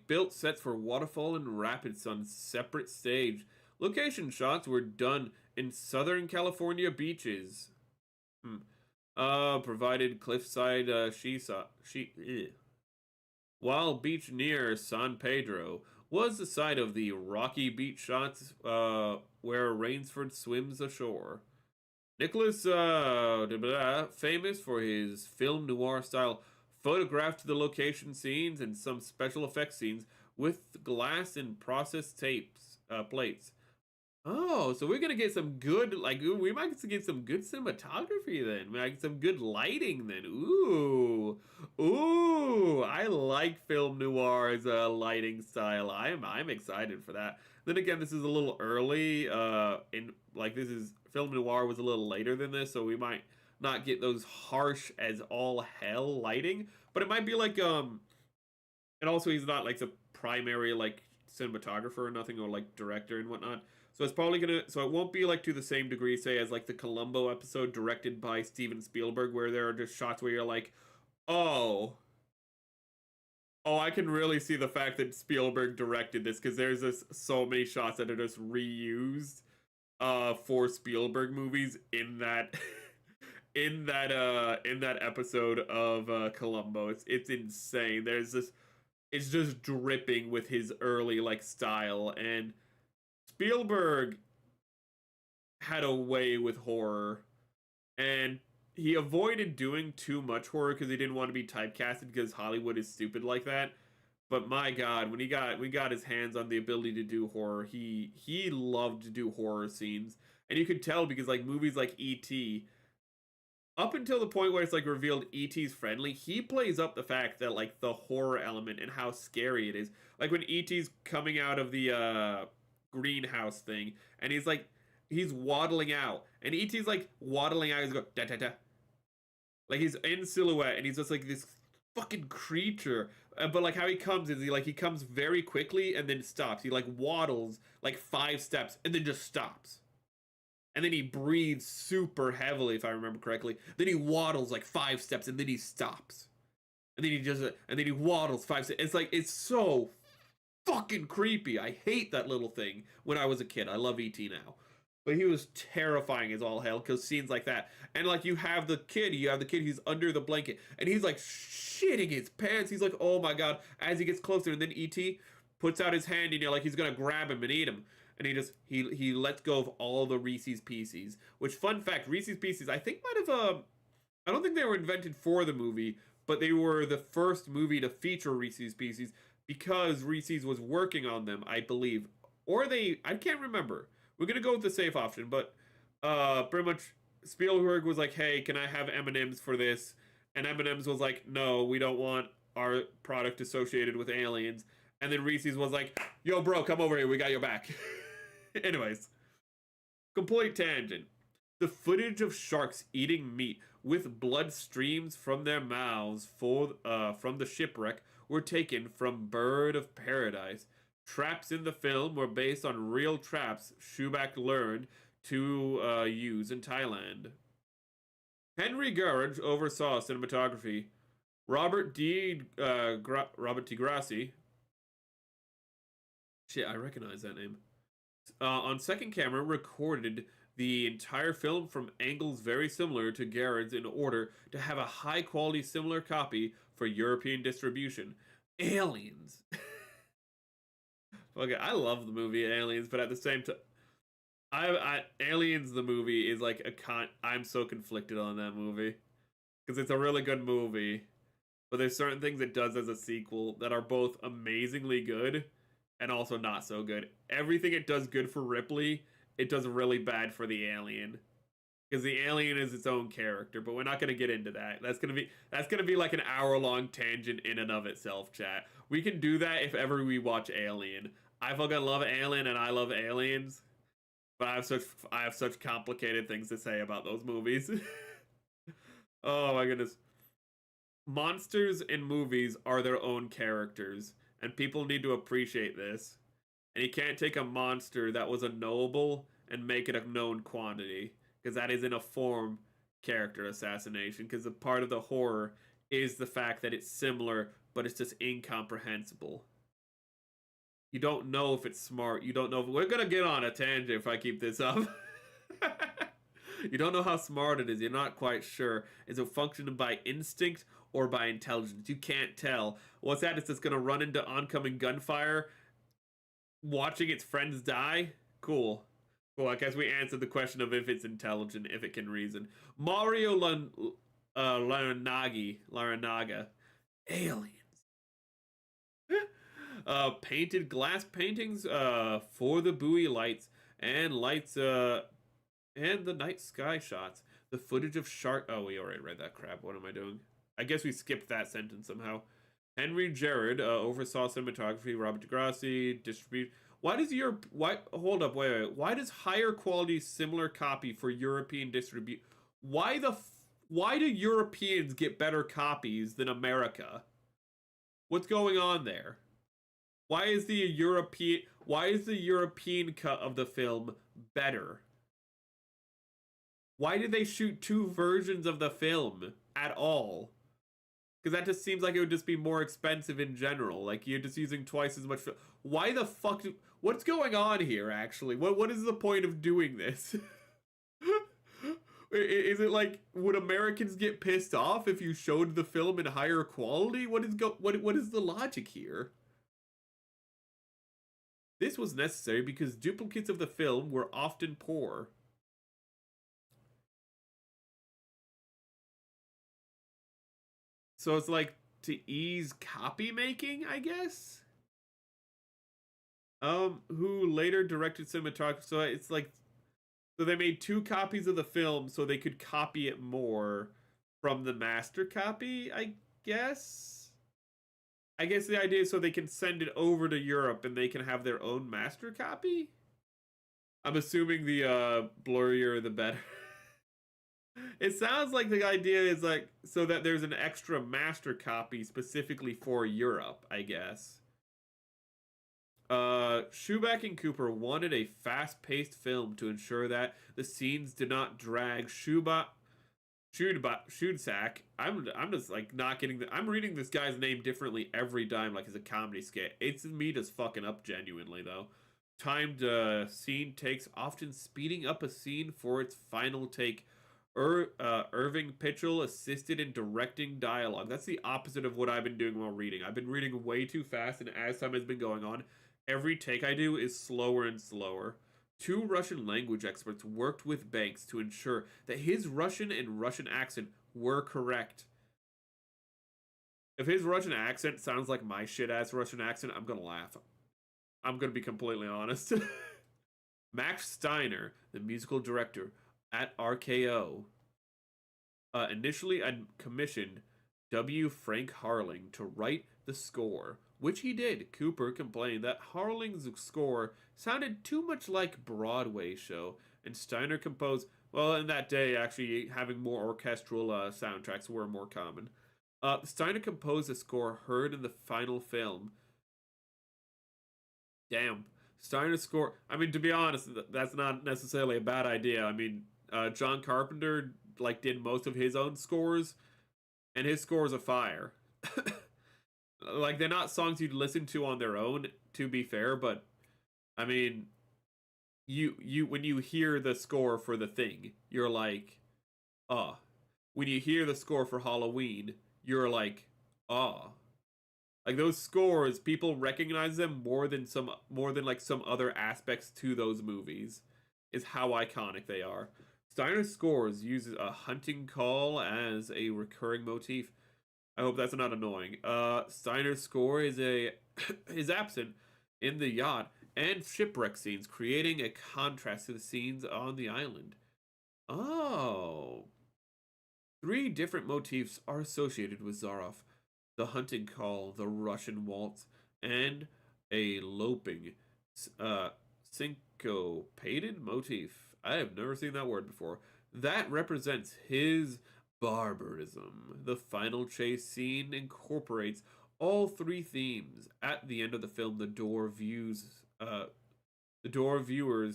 built sets for Waterfall and Rapids on separate stage. Location shots were done in Southern California beaches. Provided cliffside Wild Beach near San Pedro was the site of the rocky beach shots where Rainsford swims ashore. Nicholas, famous for his film noir style, photographed the location scenes and some special effects scenes with glass and processed plates. Oh, so we're gonna get some good, like, ooh, we might get some good cinematography then. We might get some good lighting then. Ooh, I like film noir's lighting style. I'm excited for that. Then again, this is a little early. This is film noir was a little later than this, so we might not get those harsh as all hell lighting. But it might be like and also he's not like the primary like cinematographer or nothing, or like director and whatnot. So it's probably so it won't be like to the same degree, say, as like the Columbo episode directed by Steven Spielberg, where there are just shots where you're like, oh, I can really see the fact that Spielberg directed this, because there's just so many shots that are just reused for Spielberg movies in that in that episode of Columbo. It's insane. It's just dripping with his early like style, and Spielberg had a way with horror, and he avoided doing too much horror because he didn't want to be typecasted, because Hollywood is stupid like that. But my God, when we got his hands on the ability to do horror, he loved to do horror scenes, and you could tell because like movies like E.T., up until the point where it's like revealed E.T.'s friendly, he plays up the fact that like the horror element and how scary it is. Like when E.T.'s coming out of the greenhouse thing, and he's waddling out, and E.T.'s like waddling out, he's going da da da, like he's in silhouette, and he's just like this fucking creature. But like how he comes is he comes very quickly and then stops. He like waddles like 5 steps and then just stops. And then he breathes super heavily, if I remember correctly. Then he waddles like 5 steps and then he stops. And then he waddles 5 steps. It's so fucking creepy. I hate that little thing when I was a kid. I love E.T. now. But he was terrifying as all hell, because scenes like that. And like you have the kid who's under the blanket, and he's like shitting his pants. He's like, oh my God, as he gets closer, and then E.T. puts out his hand, and you're like, he's gonna grab him and eat him. And he lets go of all the Reese's Pieces. Which, fun fact, Reese's Pieces, I think might have I don't think they were invented for the movie, but they were the first movie to feature Reese's Pieces, because Reese's was working on them, I believe. Or I can't remember. We're gonna go with the safe option, but pretty much Spielberg was like, "Hey, can I have M&Ms for this?" And M&M's was like, "No, we don't want our product associated with aliens." And then Reese's was like, "Yo, bro, come over here. We got your back." Anyways, complete tangent. The footage of sharks eating meat with blood streams from their mouths from the shipwreck were taken from Bird of Paradise. Traps in the film were based on real traps Schubach learned to use in Thailand. Henry Gurridge oversaw cinematography. Robert D. Grassi. Shit, I recognize that name. On second camera, recorded the entire film from angles very similar to Garrett's in order to have a high quality similar copy for European distribution. Aliens. Okay, I love the movie Aliens, but at the same time, Aliens the movie is like I'm so conflicted on that movie because it's a really good movie, but there's certain things it does as a sequel that are both amazingly good and also not so good. Everything it does good for Ripley, it does really bad for the alien. Because the alien is its own character, but we're not gonna get into that. That's gonna be like an hour-long tangent in and of itself, chat. We can do that if ever we watch Alien. I fucking love Alien and I love aliens, but I have such complicated things to say about those movies. Oh my goodness. Monsters in movies are their own characters, and people need to appreciate this. And you can't take a monster that was a knowable and make it a known quantity, because that isn't a form character assassination, because a part of the horror is the fact that it's similar, but it's just incomprehensible. You don't know if it's smart. You don't know if... We're going to get on a tangent if I keep this up. You don't know how smart it is. You're not quite sure. Is it functioning by instinct or by intelligence? You can't tell. What's that? It's just going to run into oncoming gunfire, watching its friends die? Cool. Well, I guess we answered the question of if it's intelligent, if it can reason. Mario Laranaga. Aliens. Painted glass paintings for the buoy lights and and the night sky shots. The footage of shark... Oh, we already read that crap. What am I doing? I guess we skipped that sentence somehow. Henry Jared oversaw cinematography. Robert Degrassi distribute... Hold up, wait. Why does higher quality similar copy for European distribute... Why do Europeans get better copies than America? What's going on there? Why is the European cut of the film better? Why did they shoot two versions of the film at all? Because that just seems like it would just be more expensive in general. Like, you're just using twice as much. Why the fuck? What's going on here, actually? What is the point of doing this? Is it like, would Americans get pissed off if you showed the film in higher quality? What is the logic here? This was necessary because duplicates of the film were often poor. So it's like to ease copy making, I guess? Who later directed cinematography. So it's like, so they made two copies of the film so they could copy it more from the master copy, I guess? I guess the idea is so they can send it over to Europe and they can have their own master copy? I'm assuming the blurrier the better. It sounds like the idea is like so that there's an extra master copy specifically for Europe, I guess. Schubach and Cooper wanted a fast-paced film to ensure that the scenes did not drag. Schudsack. I'm just like not getting I'm reading this guy's name differently every time, like it's a comedy skit. It's me just fucking up genuinely though. Timed scene takes, often speeding up a scene for its final take. Irving Pitchell assisted in directing dialogue. That's the opposite of what I've been doing while reading. I've been reading way too fast, and as time has been going on, every take I do is slower and slower. Two Russian language experts worked with Banks to ensure that his Russian and Russian accent were correct. If his Russian accent sounds like my shit-ass Russian accent, I'm gonna laugh. I'm gonna be completely honest. Max Steiner, the musical director at RKO, initially commissioned W. Frank Harling to write the score, which he did. Cooper complained that Harling's score sounded too much like Broadway show, and Steiner composed. Well, in that day, actually having more orchestral soundtracks were more common. Steiner composed a score heard in the final film. Damn. Steiner's score. I mean, to be honest, that's not necessarily a bad idea. I mean, John Carpenter like did most of his own scores, and his scores are fire. Like they're not songs you'd listen to on their own, to be fair, but I mean, you when you hear the score for The Thing, you're like, oh. When you hear the score for Halloween, you're like, oh. Like those scores, people recognize them more than like some other aspects to those movies. Is how iconic they are. Steiner's scores uses a hunting call as a recurring motif. I hope that's not annoying. Steiner's score is is absent in the yacht and shipwreck scenes, creating a contrast to the scenes on the island. Oh. Three different motifs are associated with Zaroff: the hunting call, the Russian waltz, and a loping, syncopated motif. I have never seen that word before. That represents his barbarism. The final chase scene incorporates all three themes. At the end of the film, the door viewers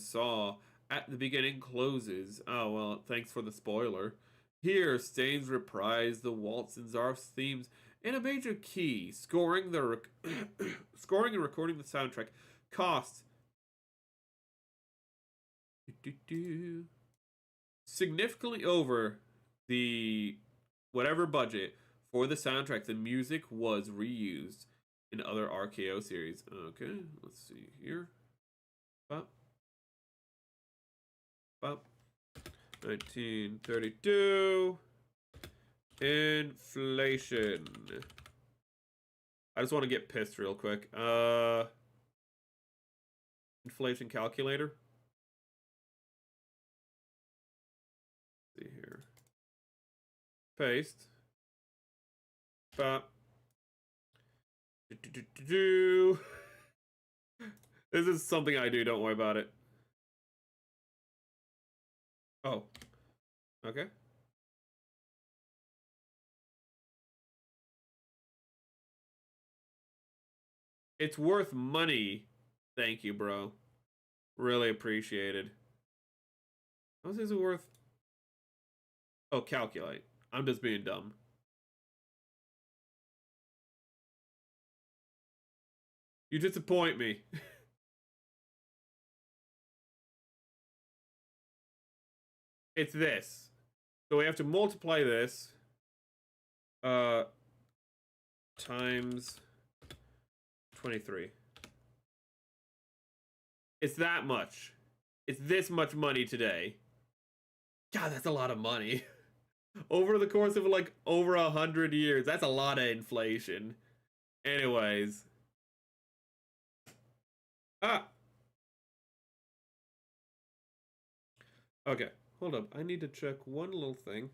saw at the beginning closes. Oh well, thanks for the spoiler. Here, Staines reprised the waltz and Zaroff's themes in a major key. Scoring scoring and recording the soundtrack costs significantly over the whatever budget for the soundtrack. The music was reused in other RKO series. Okay, let's see here. Bop. Bop. 1932. Inflation. I just want to get pissed real quick. Inflation calculator. Let's see here. Paste. Bop. This is something I do, don't worry about it. Oh. Okay. It's worth money. Thank you, bro. Really appreciated. How much is it worth? Oh, calculate. I'm just being dumb. You disappoint me. It's this. So we have to multiply this times 23. It's that much. It's this much money today. God, that's a lot of money. Over the course of like over 100 years, that's a lot of inflation. Anyways. Ah. Okay, hold up. I need to check one little thing.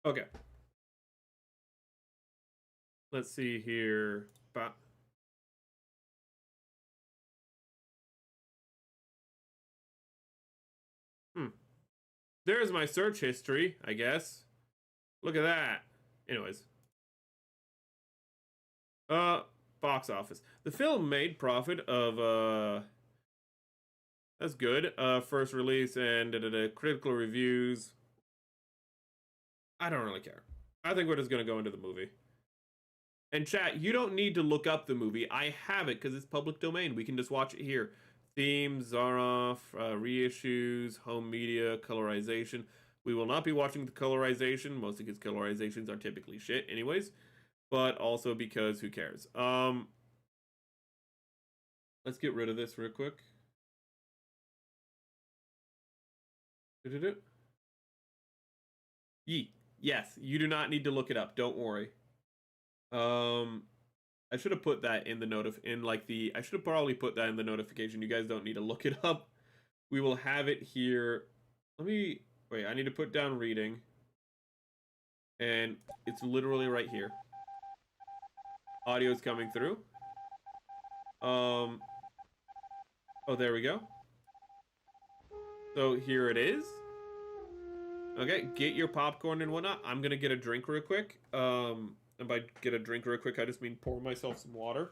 Okay. Let's see here. There's my search history, I guess. Look at that. Anyways. Box office. The film made profit of, that's good. First release and critical reviews. I don't really care. I think we're just gonna go into the movie. And chat, you don't need to look up the movie. I have it because it's public domain. We can just watch it here. Themes, Zaroff, reissues, home media, colorization. We will not be watching the colorization, mostly because colorizations are typically shit anyways. But also because who cares? Let's get rid of this real quick. Yes, you do not need to look it up. Don't worry. I should have put that in the I should have probably put that in the notification. You guys don't need to look it up. We will have it here. Wait, I need to put down reading. And it's literally right here. Audio is coming through. Oh, there we go. So here it is. Okay, get your popcorn and whatnot. I'm gonna get a drink real quick. And by get a drink real quick, I just mean pour myself some water.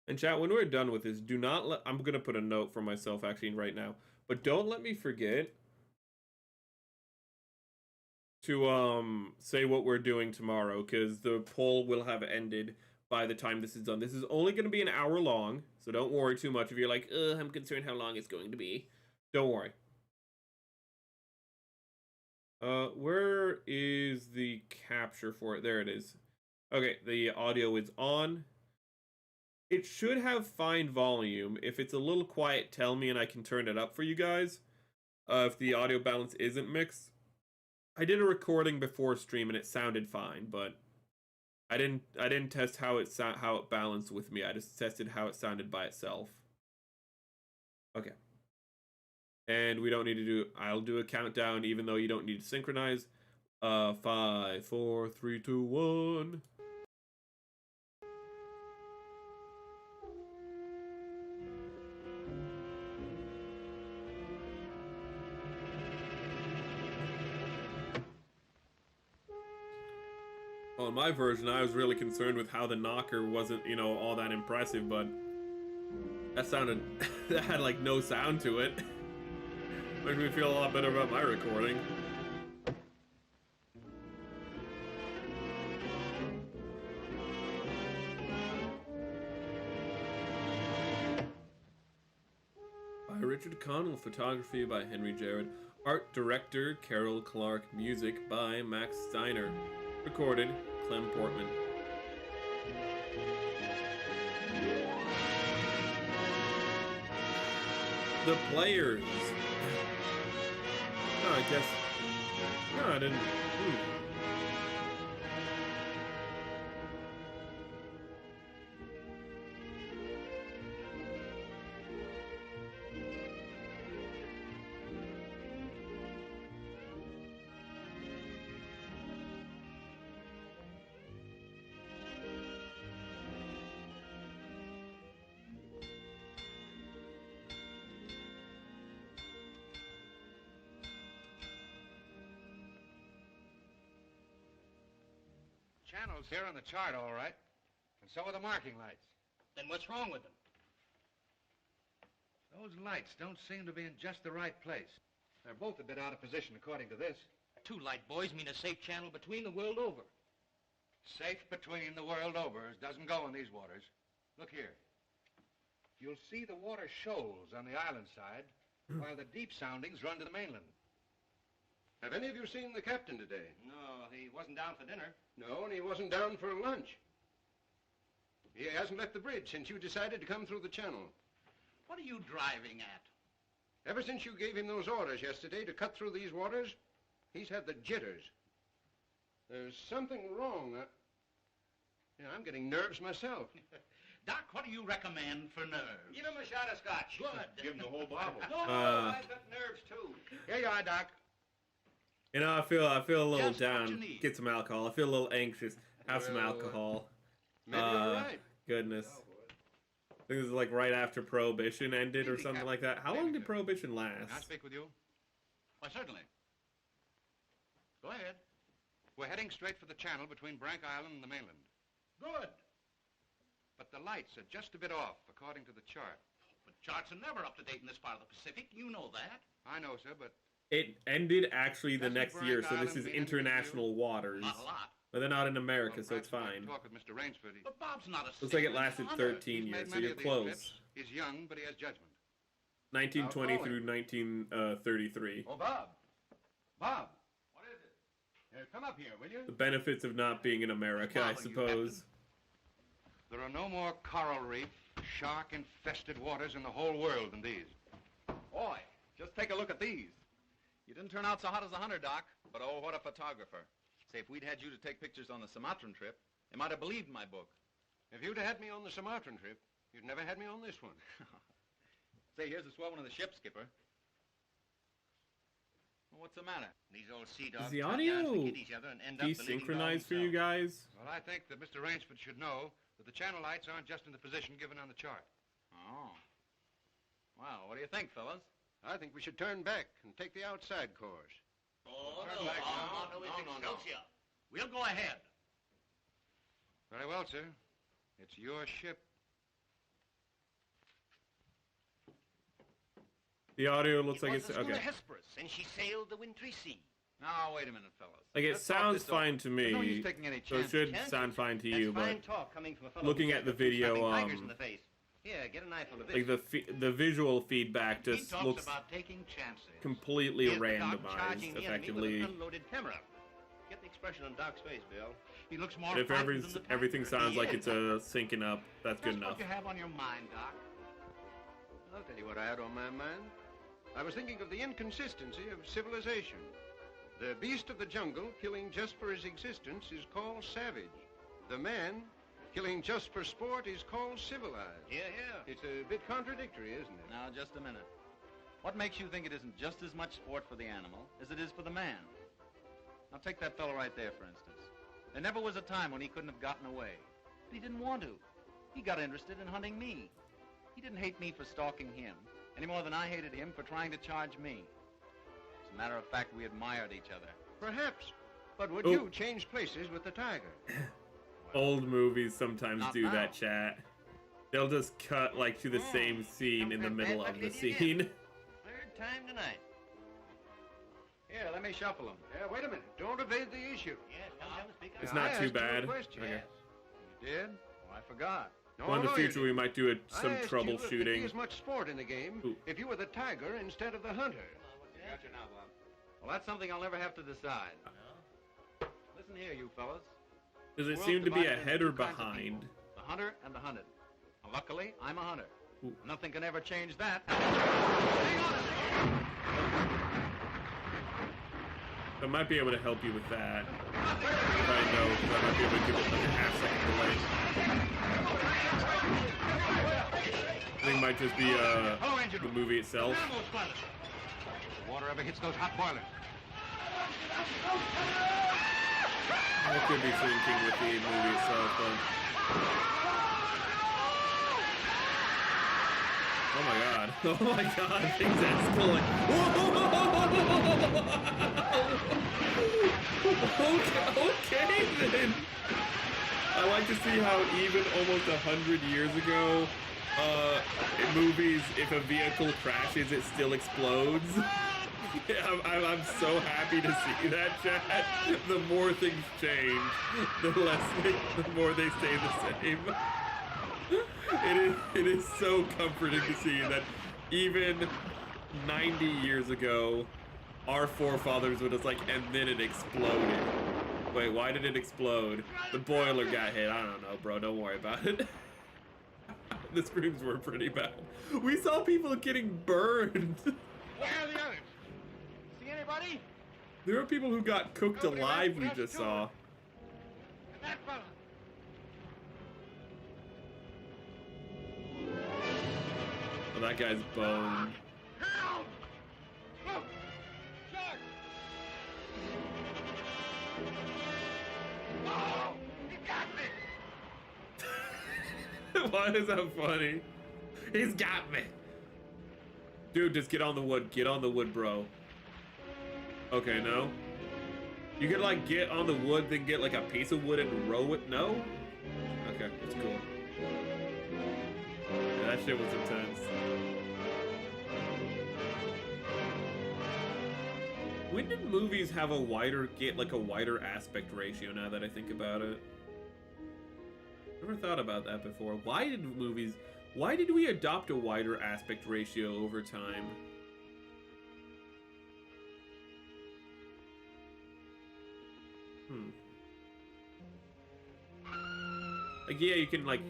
And chat, when we're done with this, do not let... I'm going to put a note for myself actually right now. But don't let me forget to say what we're doing tomorrow, because the poll will have ended by the time this is done. This is only going to be an hour long, so don't worry too much if you're like, I'm concerned how long it's going to be. Don't worry. Where is the capture for it? There it is. Okay, the audio is on. It should have fine volume. If it's a little quiet, tell me and I can turn it up for you guys. If the audio balance isn't mixed. I did a recording before stream and it sounded fine, but I didn't test how it balanced with me. I just tested how it sounded by itself. Okay. And we don't need to do... I'll do a countdown even though you don't need to synchronize. 5, 4, 3, 2, 1... Well, in my version, I was really concerned with how the knocker wasn't, all that impressive, but that sounded... that had, like, no sound to it. Made me feel a lot better about my recording. By Richard Connell, photography by Henry Jarrett, art director Carol Clark, music by Max Steiner, recorded Clem Portman. The players. Oh, I guess. No, I didn't. Channels here on the chart, all right. And so are the marking lights. Then what's wrong with them? Those lights don't seem to be in just the right place. They're both a bit out of position, according to this. 2 light buoys mean a safe channel between the world over. Safe between the world overs doesn't go in these waters. Look here. You'll see the water shoals on the island side, while the deep soundings run to the mainland. Have any of you seen the captain today? No, he wasn't down for dinner. No, and he wasn't down for lunch. He hasn't left the bridge since you decided to come through the channel. What are you driving at? Ever since you gave him those orders yesterday to cut through these waters, he's had the jitters. There's something wrong. I'm getting nerves myself. Doc, what do you recommend for nerves? Give him a shot of scotch. Good. Give him the whole bottle. No, I've got nerves, too. Here you are, Doc. I feel a little Just what you down. need. Get some alcohol. I feel a little anxious. Have some alcohol. Maybe you're right. Goodness. I think this is like right after Prohibition ended or Maybe, something Captain. like that. How Maybe, long did Captain. Prohibition Can I last? speak with you? Why, certainly. Go ahead. We're heading straight for the channel between Brank Island and the mainland. Good. But the lights are just a bit off, according to the chart. But charts are never up to date in this part of the Pacific. You know that. I know, sir, but It ended actually the Doesn't next Frank year, so this Island is mean anything to international waters. Not a lot. But they're not in America, well, so it's perhaps when I fine. talk with Mr. Rainsford. But Bob's not a Looks like it sailor, lasted he's a hunter. 13 He's years, made so many you're of these close. trips. He's young, but he has judgment. 1920 I'll call through him. 1933. Oh, Bob. Bob. What is it? Come up here, will you? The benefits of not being in America, I Follow you, suppose. There are no more coral reef, shark-infested waters in the whole world than these. Boy, just take a look at these. You didn't turn out so hot as a hunter, Doc, but oh, what a photographer. Say, if we'd had you to take pictures on the Sumatran trip, they might have believed my book. If you'd had me on the Sumatran trip, you'd never had me on this one. Say, here's the swell one of the ship, Skipper. Well, what's the matter? These old sea dogs Is the try yards to audio get each other and end up believing it all desynchronized for you themselves. guys? Well, I think that Mr. Rainsford should know that the channel lights aren't just in the position given on the chart. Oh. Well, what do you think, fellas? I think we should turn back and take the outside course. Oh, Turn no, back now. no, No. Excelsior. We'll go ahead. Very well, sir. It's your ship. The audio looks like It it's was the schooner okay. Hesperus, and she sailed the wintry sea. Now, wait a minute, fellas. Like it Let's talk sounds this over. fine to There's no me, use taking any so it chances. should Chances? sound fine to That's you. fine But talk coming from a fellow looking who's at the had to video, slapping tigers in the face. Here, get a knife of this. like the visual feedback He just talks looks about taking chances. completely Here's the doc randomized, charging the enemy with effectively. an unloaded camera. Get the expression on Doc's face, Bill. He looks more But if frightened than the everything tiger. sounds He like is. it's syncing up, that's good enough. What you have on your mind, Doc? I'll tell you what I had on my mind. I was thinking of the inconsistency of civilization. The beast of the jungle killing just for his existence is called savage. The man killing just for sport is called civilized. Here, here. It's a bit contradictory, isn't it? Now, just a minute. What makes you think it isn't just as much sport for the animal as it is for the man? Now, take that fellow right there, for instance. There never was a time when he couldn't have gotten away. But he didn't want to. He got interested in hunting me. He didn't hate me for stalking him, any more than I hated him for trying to charge me. As a matter of fact, we admired each other. Perhaps. But would Oh. you change places with the tiger? Old movies sometimes Not do now. that, chat. They'll just cut like to the same scene in the middle of the scene. Third time tonight. Here, let me shuffle him. Yeah, wait a minute. Don't evade the issue. Yes, come and speak up. It's I not asked too you a bad. question. Okay. You did? Oh, I forgot. No, Well, in the no, you future, we didn't. might do I some asked you if there'd be troubleshooting. as much sport in the game Ooh. if you were the tiger instead of the hunter. Got you now, Bob. Well, that's something I'll never have to decide. Listen here, you fellas. Does The it world's seem to be divided into ahead or two kinds of behind? people, the hunter and the hunted. Now, luckily, I'm a hunter. Ooh. Nothing can ever change that. Hang on a second. I might be able to help you with that. If I know, because I might be able to give it like a half-second delay. I think it might just be Hello, engine the room. movie itself. Ammo splatters. If the water ever hits those hot boilers. It could be syncing with the movie itself, but... Oh my god. Oh my god, things escalate. Okay then. I like to see how even almost 100 years ago, in movies, if a vehicle crashes, it still explodes. I'm so happy to see that, chat. The more things change, the more they stay the same. It is so comforting to see that even 90 years ago, our forefathers were just like, and then it exploded. Wait, why did it explode? The boiler got hit. I don't know, bro. Don't worry about it. The screams were pretty bad. We saw people getting burned. Where are the others? See anybody? There are people who got cooked Nobody alive, we left just to saw. And that fella. Oh, that guy's boned. Help! Look! Shark! Oh! He got me! Why is that funny? He's got me. Dude, just get on the wood. Get on the wood, bro. Okay, no. You could like get on the wood, then get like a piece of wood and row it. No? Okay, that's cool. Yeah, that shit was intense. When did movies have a wider aspect ratio? Now that I think about it, never thought about that before. Why did we adopt a wider aspect ratio over time? Like, yeah, you can, like,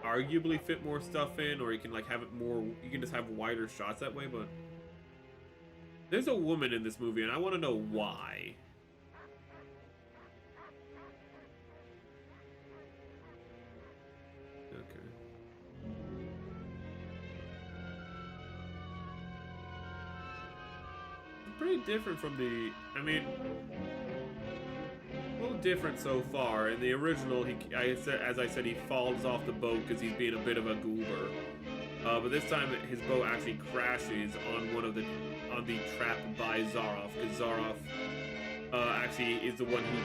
arguably fit more stuff in, or you can, like, have it more, you can just have wider shots that way, but there's a woman in this movie, and I want to know why. Okay. It's pretty different from the, I mean, a little different so far. In the original, as I said, he falls off the boat because he's being a bit of a goober. But this time, his boat actually crashes on on the trap by Zaroff, because Zaroff actually is the one who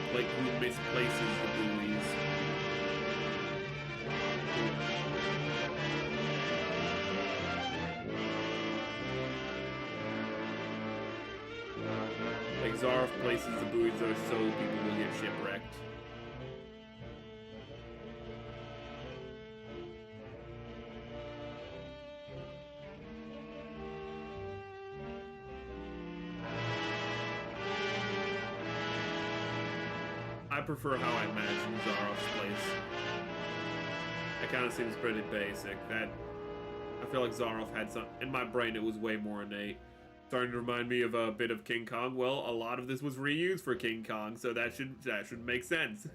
misplaces the buoys. Like, Zaroff places the buoys there so people will get shipwrecked. I prefer how I imagine Zaroff's place. That kind of seems pretty basic. I feel like Zaroff had some, in my brain it was way more innate. Starting to remind me of a bit of King Kong. Well, a lot of this was reused for King Kong, so that should make sense.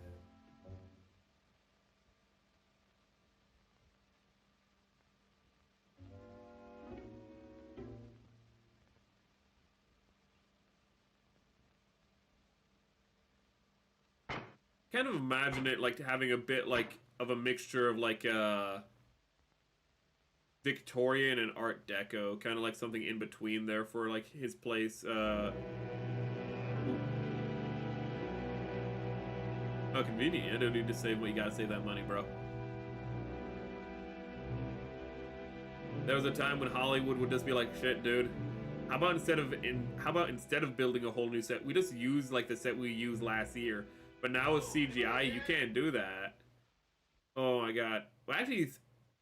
Kind of imagine it like having a bit like of a mixture of like Victorian and Art Deco, kind of like something in between there for like his place. How convenient! I don't need to save, but you gotta save that money, bro. There was a time when Hollywood would just be like, "Shit, dude. How about instead of building a whole new set, we just use like the set we used last year?" But now with CGI, you can't do that. Oh my god. Well, actually,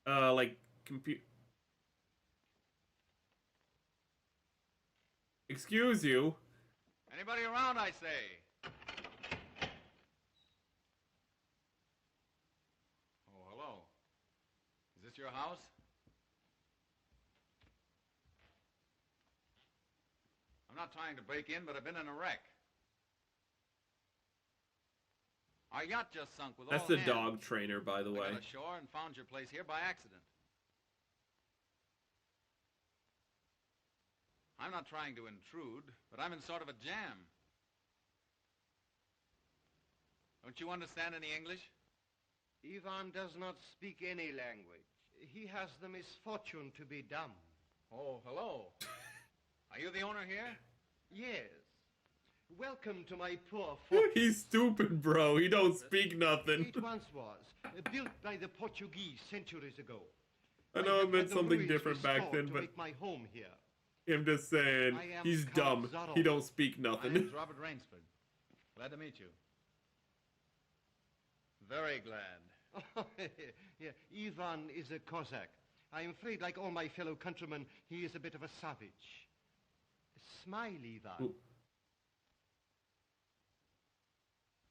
like, Excuse you. Anybody around, I say? Oh, hello. Is this your house? I'm not trying to break in, but I've been in a wreck. Our yacht just sunk with all hands. That's the dog trainer, by the way. I got ashore and found your place here by accident. I'm not trying to intrude, but I'm in sort of a jam. Don't you understand any English? Ivan does not speak any language. He has the misfortune to be dumb. Oh, hello. Are you the owner here? Yes. Welcome to my poor fortress. He's stupid, bro. He don't speak nothing. It once was, built by the Portuguese centuries ago. I know it meant something different back then, but make my home here. I'm just saying, he's dumb. He don't speak My nothing. name's Robert Rainsford. Glad to meet you. Very glad. Yeah, Ivan is a Cossack. I'm afraid, like all my fellow countrymen, he is a bit of a savage. Smile, Ivan. Ooh.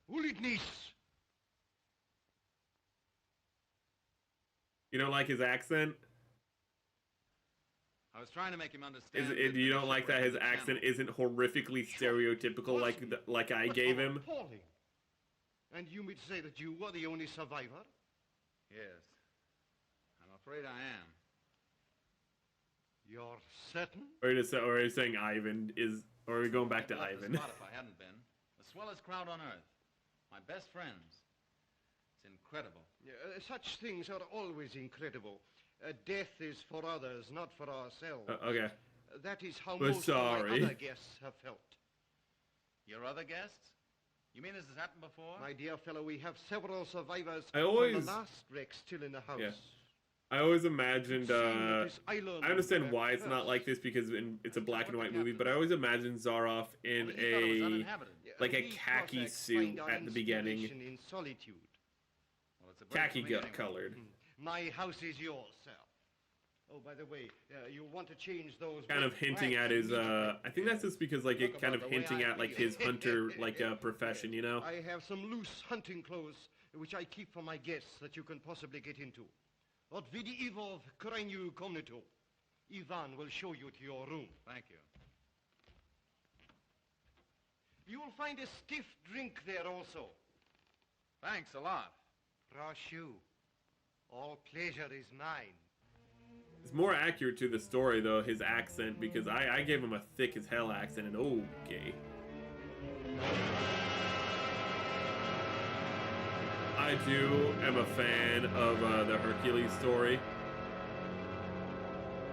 Ulitnis! You don't like his accent? I was trying to make him understand. You don't like that his accent isn't horrifically stereotypical like I gave him? Appalling. And you mean to say that you were the only survivor? Yes. I'm afraid I am. You're certain? Or are you saying Ivan is, or are we going back to I'd love Ivan? the spot if I hadn't been. The swellest crowd on earth. My best friends. It's incredible. Such things are always incredible. Death is for others, not for ourselves. Okay. That is how We're most of my sorry. other guests have felt. Your other guests? You mean this has happened before? My dear fellow, we have several survivors I from always- the last wreck still in the house. Yeah. I always imagined, This island I understand where why it's not first- like this because it's a black and white movie, but I always imagined Zaroff in Well, he thought it was a, uninhabited. like a We khaki Cossacks suit find our at the beginning. inspiration in solitude. Well, it's a break Khaki for me anyway. colored. My house is yours, sir. Oh, by the way, you want to change those... Kind of wet hinting rags at his, immediately. I think that's just because, like, it Talk kind of about the way hinting I at, like, feel. his hunter, like, profession, you know? I have some loose hunting clothes, which I keep for my guests that you can possibly get into. Od vidivov krajnju komnatu. Ivan will show you to your room. Thank you. You will find a stiff drink there also. Thanks a lot. Proшу. All pleasure is mine. It's more accurate to the story, though, his accent, because I gave him a thick as hell accent, and okay. I, too, am a fan of the Hercules story.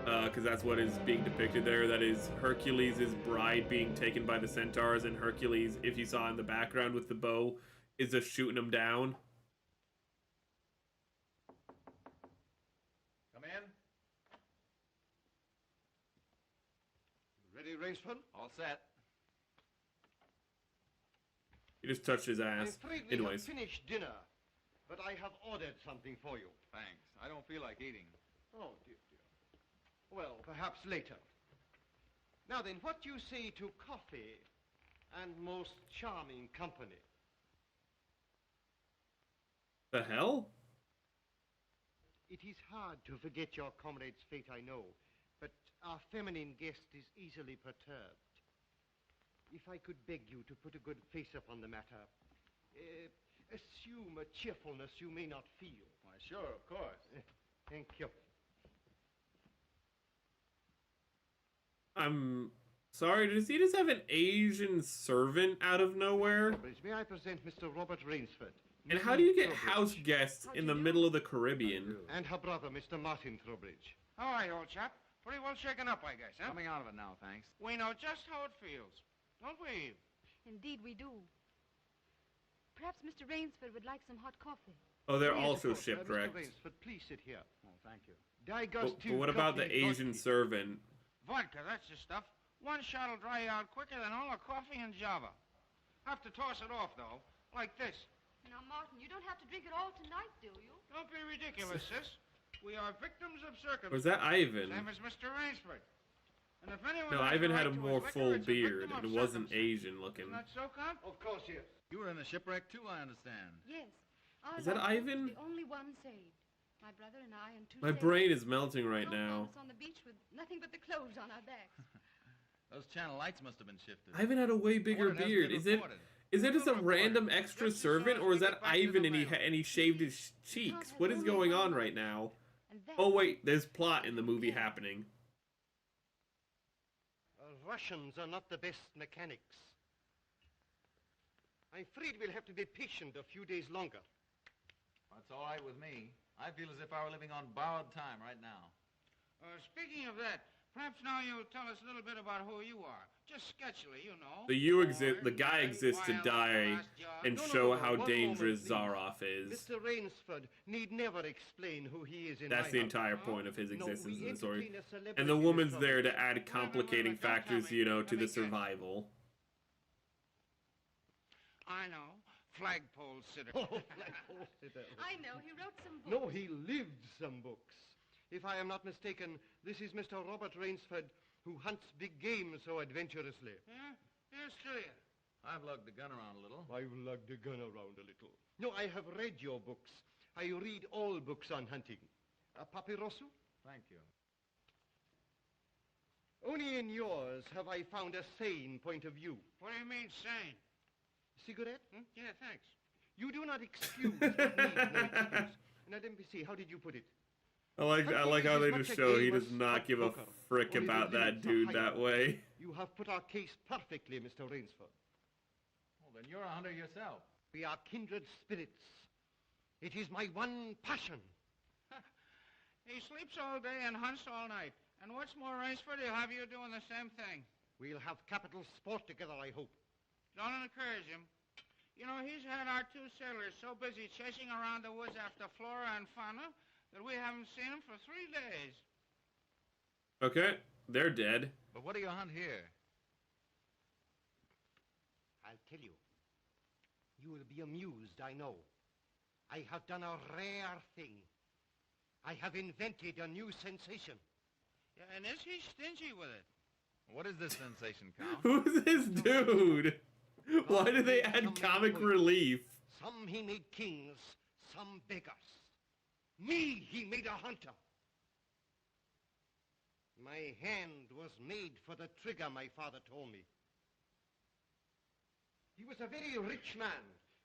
Because that's what is being depicted there. That is Hercules' bride being taken by the centaurs, and Hercules, if you saw in the background with the bow, is just shooting them down. Come in. Ready, Rainsford? All set. He just touched his I'm ass. afraid we Anyways. have finished dinner, but I have ordered something for you. Thanks. I don't feel like eating. Oh, dear, dear. Well, perhaps later. Now then, what do you say to coffee and most charming company? The hell? It is hard to forget your comrade's fate, I know, but our feminine guest is easily perturbed. If I could beg you to put a good face upon the matter, assume a cheerfulness you may not feel. Why, sure, of course. Thank you. I'm sorry, does he just have an Asian servant out of nowhere? Trowbridge, may I present Mr. Robert Rainsford? And how do you get Trowbridge, house guests in the middle of the Caribbean? and her brother, Mr. Martin Trowbridge. All right, old chap. Pretty well shaken up, I guess, huh? Coming out of it now, thanks. We know just how it feels, don't we? Indeed we do. Perhaps Mr. Rainsford would like some hot coffee. Oh, they're Yes, of also course. shipwrecked. Mr. Rainsford, please sit here. Oh, thank you. But what about the Asian servant? Vodka, that's the stuff. One shot'll dry you out quicker than all the coffee in Java. Have to toss it off, though, like this. Now, Martin, you don't have to drink it all tonight, do you? Don't be ridiculous, sis. We are victims of circumstance. Was that Ivan? Same as Mr. Rainsford. And if anyone No, has Ivan a had a right to more his full liquor, it's a beard victim and of wasn't circumstance. Asian looking. Isn't that so, Count? Of course, yes. You were in the shipwreck too, I understand. Yes. Our Is that lifeboat's Ivan? The only one saved. My brother and I and two My sailors. brain is melting right We all now. found us on the beach with nothing but the clothes on our backs. Those channel lights must have been shifted. Ivan had a way bigger Or it hasn't beard. been Is it? reported. Is it just a Reported. random extra Just as servant, soon as or is we that get back to Ivan the and he mail. and he shaved his cheeks? What is going on right now? And that Oh wait, there's plot in the movie happening. Russians are not the best mechanics. I'm afraid we'll have to be patient a few days longer. That's all right with me. I feel as if I were living on borrowed time right now. Speaking of that, perhaps now you'll tell us a little bit about who you are. Just sketchily, you know. The guy exists to die and No, no, show no, no. how One dangerous moment, Zaroff is. Mr. Rainsford need never explain who he is in That's my the house. entire point of his No, existence we in the story. entertain a celebrity And the in woman's trouble. there to add complicating Wait, don't tell factors, me. you know, to Let me the guess. survival. I know. Flagpole sitter. Oh, flagpole sitter. I know, he wrote some books. No, he lived some books. If I am not mistaken, this is Mr. Robert Rainsford, who hunts big game so adventurously. Yeah? Here's to you. I've lugged the gun around a little. I've lugged the gun around a little. No, I have read your books. I read all books on hunting. Papirosu? Thank you. Only in yours have I found a sane point of view. What do you mean, sane? Cigarette? Hmm? Yeah, thanks. You do not excuse what needs no excuse. Now, let me see, how did you put it? I like how they just show he does not give a frick Only the about that limits are dude higher. that way. You have put our case perfectly, Mr. Rainsford. Well, then you're a hunter yourself. We are kindred spirits. It is my one passion. He sleeps all day and hunts all night. And what's more, Rainsford, he'll have you doing the same thing. We'll have capital sport together, I hope. Don't encourage him. You know, he's had our two sailors so busy chasing around the woods after flora and fauna that we haven't seen them for 3 days. Okay, they're dead. But what do you hunt here? I'll tell you. You will be amused, I know. I have done a rare thing. I have invented a new sensation. Yeah, and is he stingy with it? What is this sensation, Count? Who's this dude? Why do they add comic relief? Some he made kings, some beggars. Me he made a hunter. My hand was made for the trigger, my father told me. He was a very rich man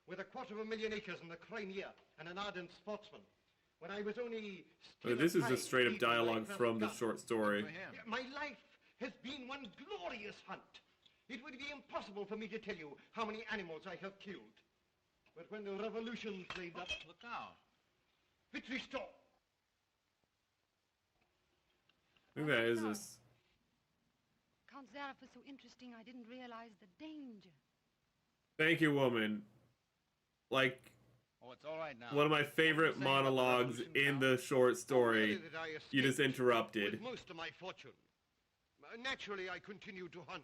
with 250,000 acres in the Crimea and an ardent sportsman. When I was only still This is a just straight up dialogue from the short story. My life has been one glorious hunt. It would be impossible for me to tell you how many animals I have killed. But when the revolution flamed up... Look out. Victory stop! Who that is this? Count Zareth was so interesting, I didn't realize the danger. Thank you, woman. Like, Oh, it's all right now. one of my favorite monologues in the short story. You just interrupted. With most of my fortune. Naturally, I continued to hunt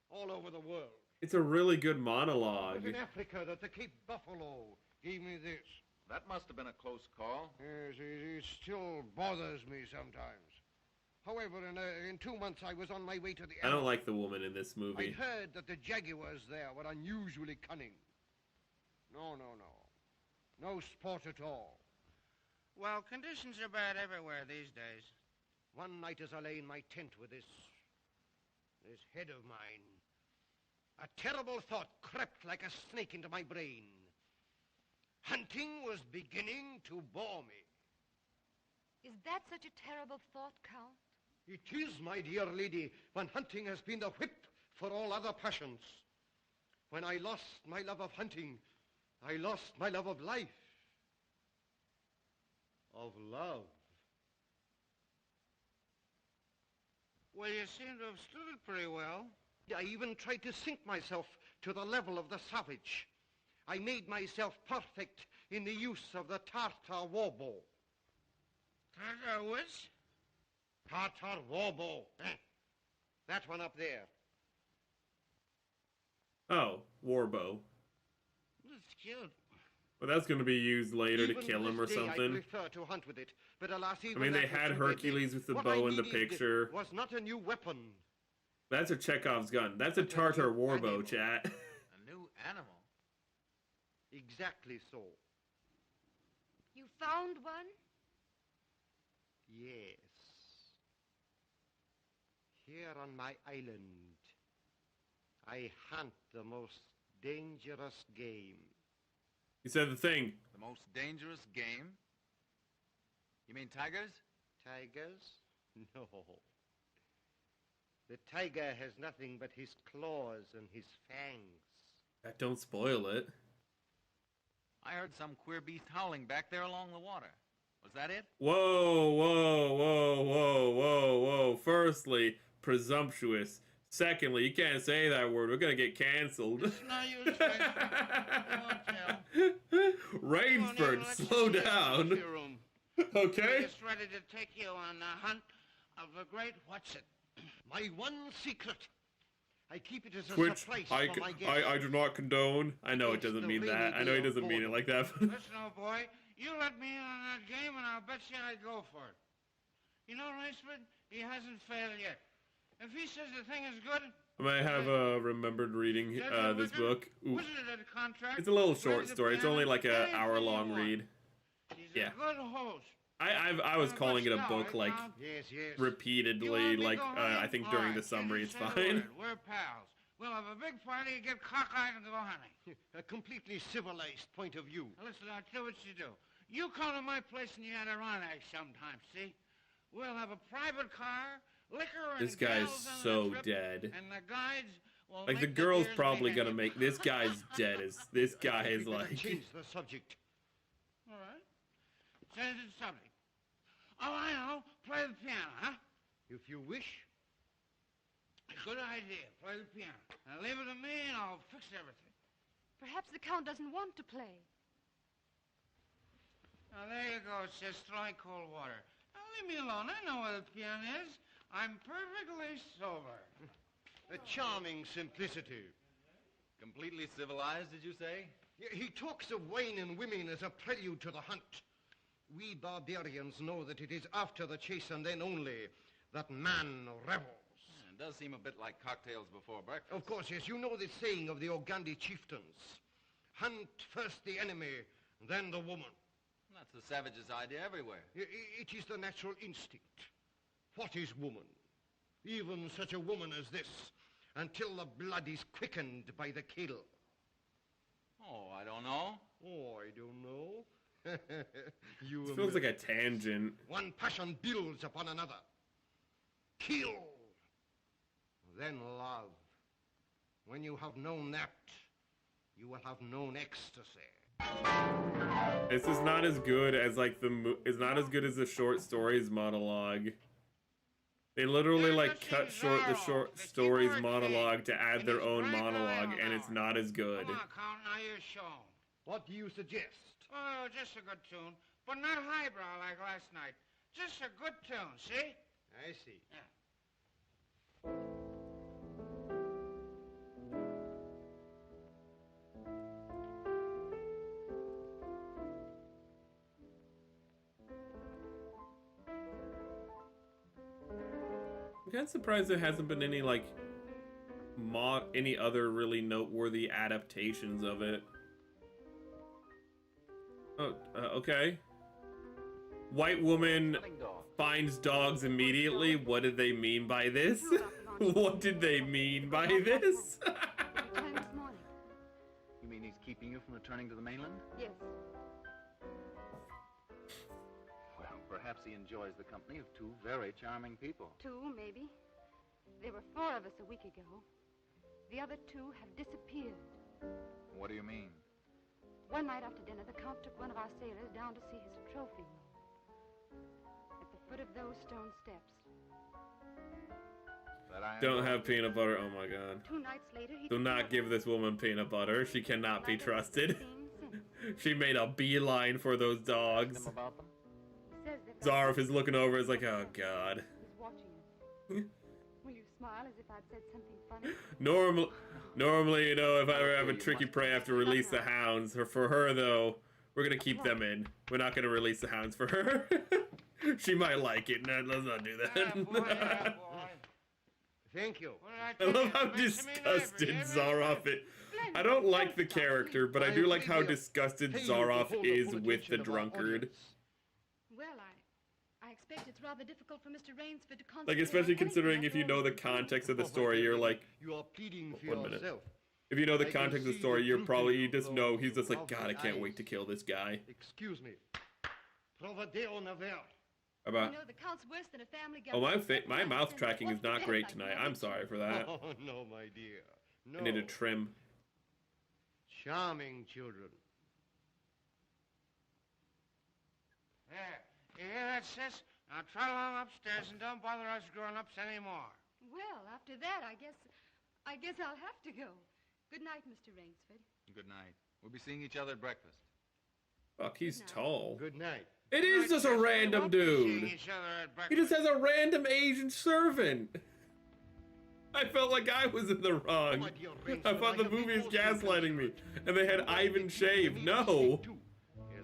all over the world. It's a really good monologue. It was in Africa that the Cape Buffalo gave me this. That must have been a close call. Yes, it still bothers me sometimes. However, in 2 months, I was on my way to the... I don't like the woman in this movie. I heard that the jaguars there were unusually cunning. No. No sport at all. Well, conditions are bad everywhere these days. One night as I lay in my tent with this head of mine, a terrible thought crept like a snake into my brain. Hunting was beginning to bore me. Is that such a terrible thought, Count? It is, my dear lady, when hunting has been the whip for all other passions. When I lost my love of hunting, I lost my love of life. Of love. Well, you seem to have stood it pretty well. I even tried to sink myself to the level of the savage. I made myself perfect in the use of the Tartar war bow. Tartar which? Tartar war bow. That one up there. Oh, warbow. That's cute. Well, that's going to be used later to Even kill him or this day, something. I prefer to hunt with it, but alas, I even mean, they that was had too deadly. Hercules with the What bow I in the needed picture. was not a new weapon. That's a Chekhov's gun. That's a Tartar warbow, chat. A new animal? Exactly so. You found one? Yes. Here on my island, I hunt the most dangerous game. You said the thing. The most dangerous game? You mean tigers? Tigers? No. The tiger has nothing but his claws and his fangs. That don't spoil it. I heard some queer beast howling back there along the water. Was that it? Whoa. Firstly, presumptuous. Secondly, you can't say that word. We're gonna get canceled. It's no use, Rainsford. Rainsford, slow down. Okay? We're just ready to take you on the hunt of the great what's-it. My one secret. I keep it as a Which surprise I for my guests. do not condone. I know it It's doesn't the mean rainy that. I know day he of doesn't mean it boredom. like that. Listen, old boy, you let me in on that game, and I'll bet you I'd go for it. You know, Rainsford, he hasn't failed yet. If he says the thing is good... I might have remembered reading this book. Ooh. It's a little short story. It's only like an hour-long read. He's Yeah. a good host. I was calling it a book like Yes. repeatedly, like I think during the summary. It's fine. We're pals. We'll have a big party, get cockeyed, and go hunting. A completely civilized point of view. Now, listen, I'll tell you what you do. You come to my place in the Adirondack sometime, see? We'll have a private car, liquor, and This guy's gals on so the trip, dead. and the guides will Like the make girl's beers probably big gonna and- make this guy's dead. This guy is We better like. change the subject. All right. Change the subject. Oh, I know. Play the piano, huh? If you wish. Good idea. Play the piano. Now leave it to me, and I'll fix everything. Perhaps the Count doesn't want to play. Now, there you go, sis. Throwing cold water. Now, leave me alone. I know where the piano is. I'm perfectly sober. A charming simplicity. Completely civilized, did you say? He talks of wine and women as a prelude to the hunt. We barbarians know that it is after the chase and then only that man revels. It does seem a bit like cocktails before breakfast. Of course, yes. You know the saying of the Ogandi chieftains. Hunt first the enemy, then the woman. That's the savage's idea everywhere. It is the natural instinct. What is woman? Even such a woman as this, until the blood is quickened by the kill. Oh, I don't know. Oh, I don't know. You This feels like a tangent. One passion builds upon another. Kill. Then love. When you have known that, you will have known ecstasy. This is not as good as like it's not as good as the short stories monologue. They literally like cut short the short stories monologue to add their own monologue, and it's not as good. Come on, Count, now you show 'em. What do you suggest? Oh, just a good tune, but not highbrow like last night. Just a good tune, see? I see. Yeah. I'm kind of surprised there hasn't been any like any other really noteworthy adaptations of it. Oh, okay. White woman finds dogs immediately. What did they mean by this? What did they mean by this? Returned this morning. You mean he's keeping you from returning to the mainland? Yes. Well, perhaps he enjoys the company of two very charming people. 2, maybe. There were 4 of us a week ago. The other 2 have disappeared. What do you mean? One night after dinner, the Count took one of our sailors down to see his trophy room. At the foot of those stone steps. Don't have peanut butter. Oh my god. 2 nights later, he Do not give this woman peanut butter. She cannot be trusted. She made a beeline for those dogs. About them? Zarf is looking over, is like, oh god. He's watching us. Will you smile as if I'd said something funny? Normally, you know, if I ever have a tricky prey, I have to release the hounds. For her, though, we're gonna keep them in. We're not gonna release the hounds for her. She might like it. No, let's not do Boy. that. Thank you. I love how disgusted Zaroff is. I don't like the character, but I do like how disgusted Zaroff is with the drunkard. Well, I expect it's rather difficult for Mr. Rainsford to concentrate. Like, especially on anything considering if you after know all the he's done. context of the story, you're like, You are pleading for 1 minute. yourself. If you know the I can context of the see story, the you're probably, you twinkle just know, he's of just like, lovely God, I can't eyes. wait to kill this guy. Excuse me. Provadeo never. About, You know, the Count's worse than a family oh, government. my mouth tracking is not great Like tonight. that. I'm sorry for that. Oh, no, my dear. No. I need to trim. Charming children. There. You hear that, sis? Now trot along upstairs and don't bother us grown-ups anymore. Well, after that, I guess I'll have to go. Good night, Mr. Rainsford. Good night. We'll be seeing each other at breakfast. Fuck, he's Good night. tall. Good night. It is just a random dude. Each other at He breakfast. just has a random Asian servant. I felt like I was in the wrong. My dear I Rainsford, thought the have been movie is most gaslighting me. And they had Ivan shaved. Me No. mistake too.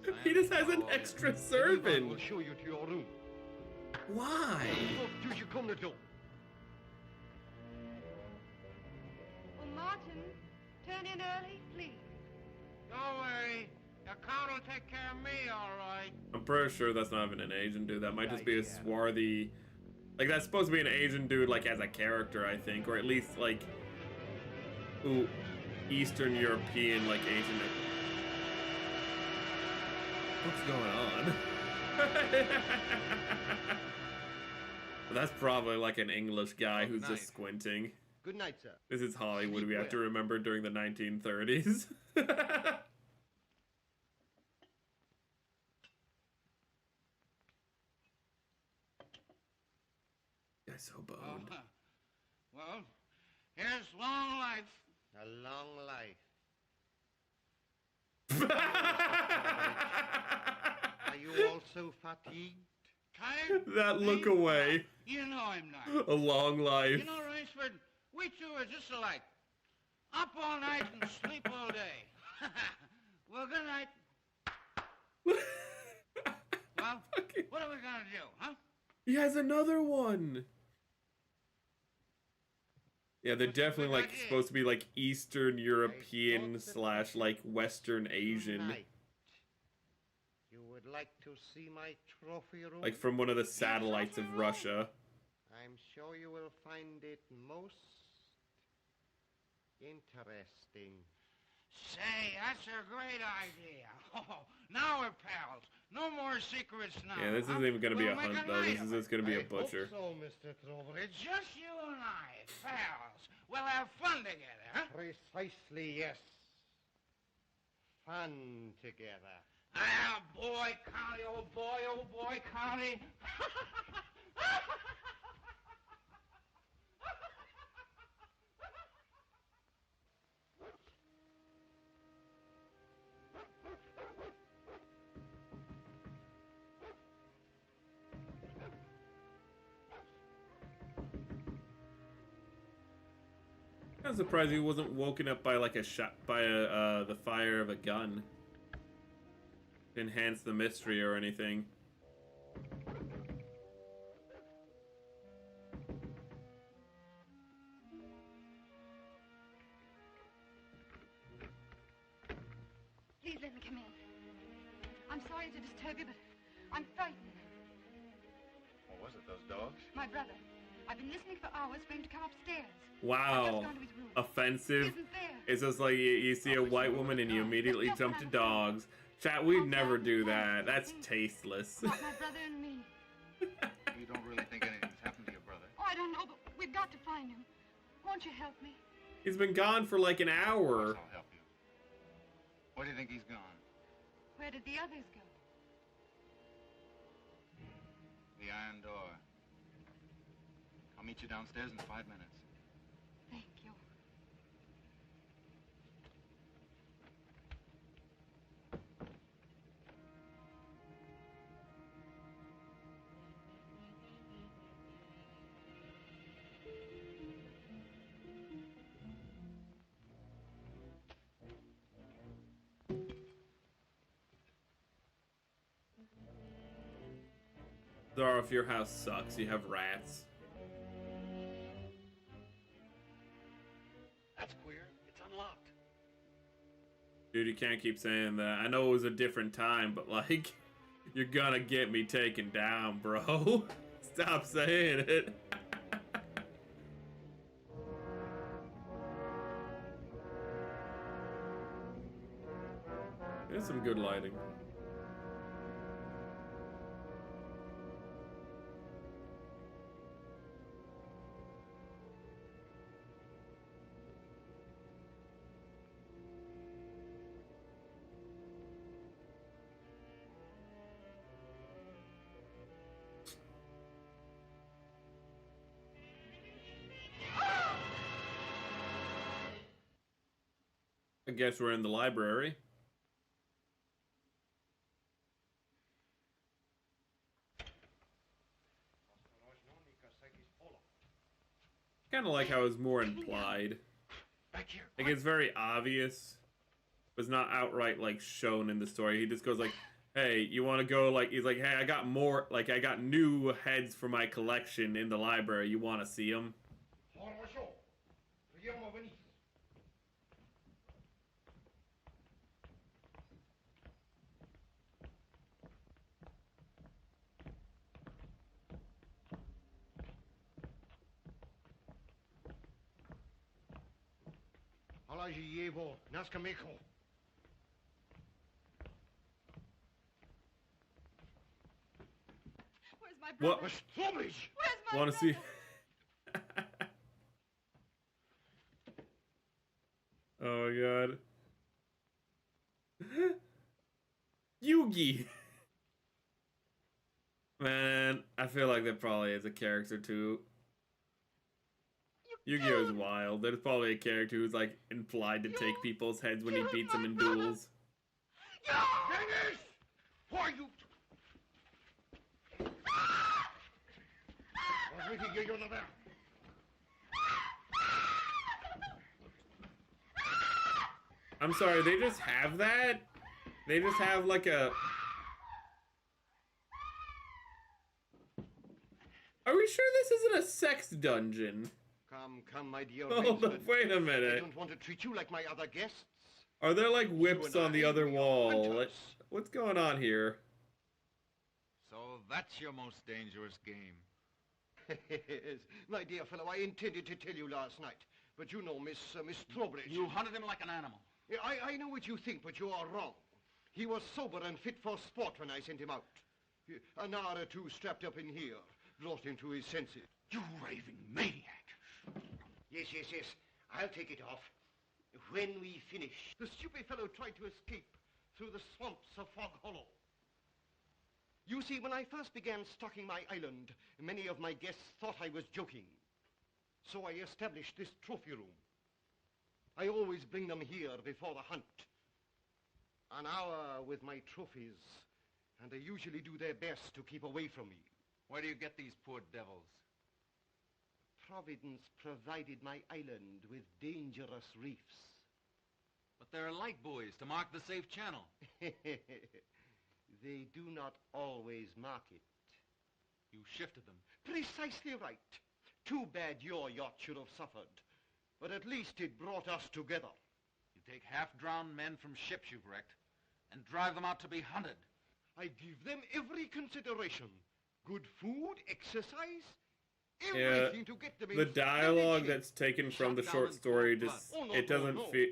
Yes, I He just has an understand. extra Ivan servant. will show you to your room. Why? So, you come to do? Oh, Martin, turn in early, please. Don't worry. The Count will take care of me, all right. I'm pretty sure that's not even an Asian dude. That might just be a swarthy... Like, that's supposed to be an Asian dude, like, as a character, I think. Or at least, like... Ooh, Eastern European, like, Asian... What's going on? That's probably, like, an English guy who's Night. just squinting. Good night, sir. This is Hollywood, Sleep we have to well. remember during the 1930s. Guy's so boned. Well, here's long life. A long life. you fatigued? Tired? That look Me? away. You know I'm not. A long life. You know, Rainsford, we two are just alike. Up all night and sleep all day. Well, good night. Well, what are we gonna do, huh? He has another one. Yeah, they're definitely like supposed to be like Eastern European / like Western Asian. Tonight, you would like to see my trophy room? Like from one of the satellites of Russia. I'm sure you will find it most interesting. Say, that's a great idea. Oh, now we're pals. No more secrets now. Yeah, this isn't even gonna be a hunt though. This is just gonna be a butcher. I hope so, Mr. Trowbridge. Just you and I, pals. We'll have fun together, huh? Precisely, yes. Fun together. Ah, boy, Connie, oh boy, Connie. I'm surprised he wasn't woken up by like a shot by the fire of a gun. To enhance the mystery or anything. Please let me come in. I'm sorry to disturb you, but I'm frightened. What was it, those dogs? My brother. I've been listening for hours for him to come upstairs. Wow. I've just gone to his room. Offensive. He isn't there. It's just like you see a white woman and you immediately jump to dogs. Chat, we'd never do that. That's tasteless. Not my brother and me. You don't really think anything's happened to your brother? Oh, I don't know, but we've got to find him. Won't you help me? He's been gone for like an Of hour. course I'll help you. Where do you think he's gone? Where did the others go? The iron door. I'll meet you downstairs in 5 minutes. Thank you. Zara, if your house sucks, you have rats. That's queer. It's unlocked. Dude, you can't keep saying that. I know it was a different time, but like, you're gonna get me taken down, bro. Stop saying it. There's some good lighting. I guess we're in the library. Kind of like how it was more implied. Back here. Like it's very obvious, but it's not outright like shown in the story. He just goes like, "Hey, you want to go?" Like he's like, "Hey, I got more. Like I got new heads for my collection in the library. You want to see them?" Hola, Jevo. Nazca Mejo. Where's my brother? What? Trowbridge! Where's my Want to brother? see? Oh my god. Yugi! Man, I feel like that probably is a character too. Yu-Gi-Oh! Is wild. There's probably a character who's like implied to take people's heads when he beats them in duels. Dennis! Why you... Was waiting here, you're not there. I'm sorry, they just have that? They just have like a... Are we sure this isn't a sex dungeon? Come, my dear. Hold up, wait a I minute. don't want to treat you like my other guests. Are there like whips You and on the I, other we are wall? hunters. What's going on here? So that's your most dangerous game. Yes, my dear fellow, I intended to tell you last night, but you know, Miss Trowbridge. You hunted him like an animal. Yeah, I know what you think, but you are wrong. He was sober and fit for sport when I sent him out. An hour or two strapped up in here brought him to his senses. You raving maniac. Yes. I'll take it off. When we finish, the stupid fellow tried to escape through the swamps of Fog Hollow. You see, when I first began stocking my island, many of my guests thought I was joking. So I established this trophy room. I always bring them here before the hunt. An hour with my trophies, and they usually do their best to keep away from me. Where do you get these poor devils? Providence provided my island with dangerous reefs. But there are light buoys to mark the safe channel. They do not always mark it. You shifted them. Precisely right. Too bad your yacht should have suffered. But at least it brought us together. You take half-drowned men from ships you've wrecked and drive them out to be hunted. I give them every consideration. Good food, exercise, Yeah, everything to get them in the dialogue shape. that's taken from the Shut short down in story cold just blood. Oh, no, it no, doesn't no. feel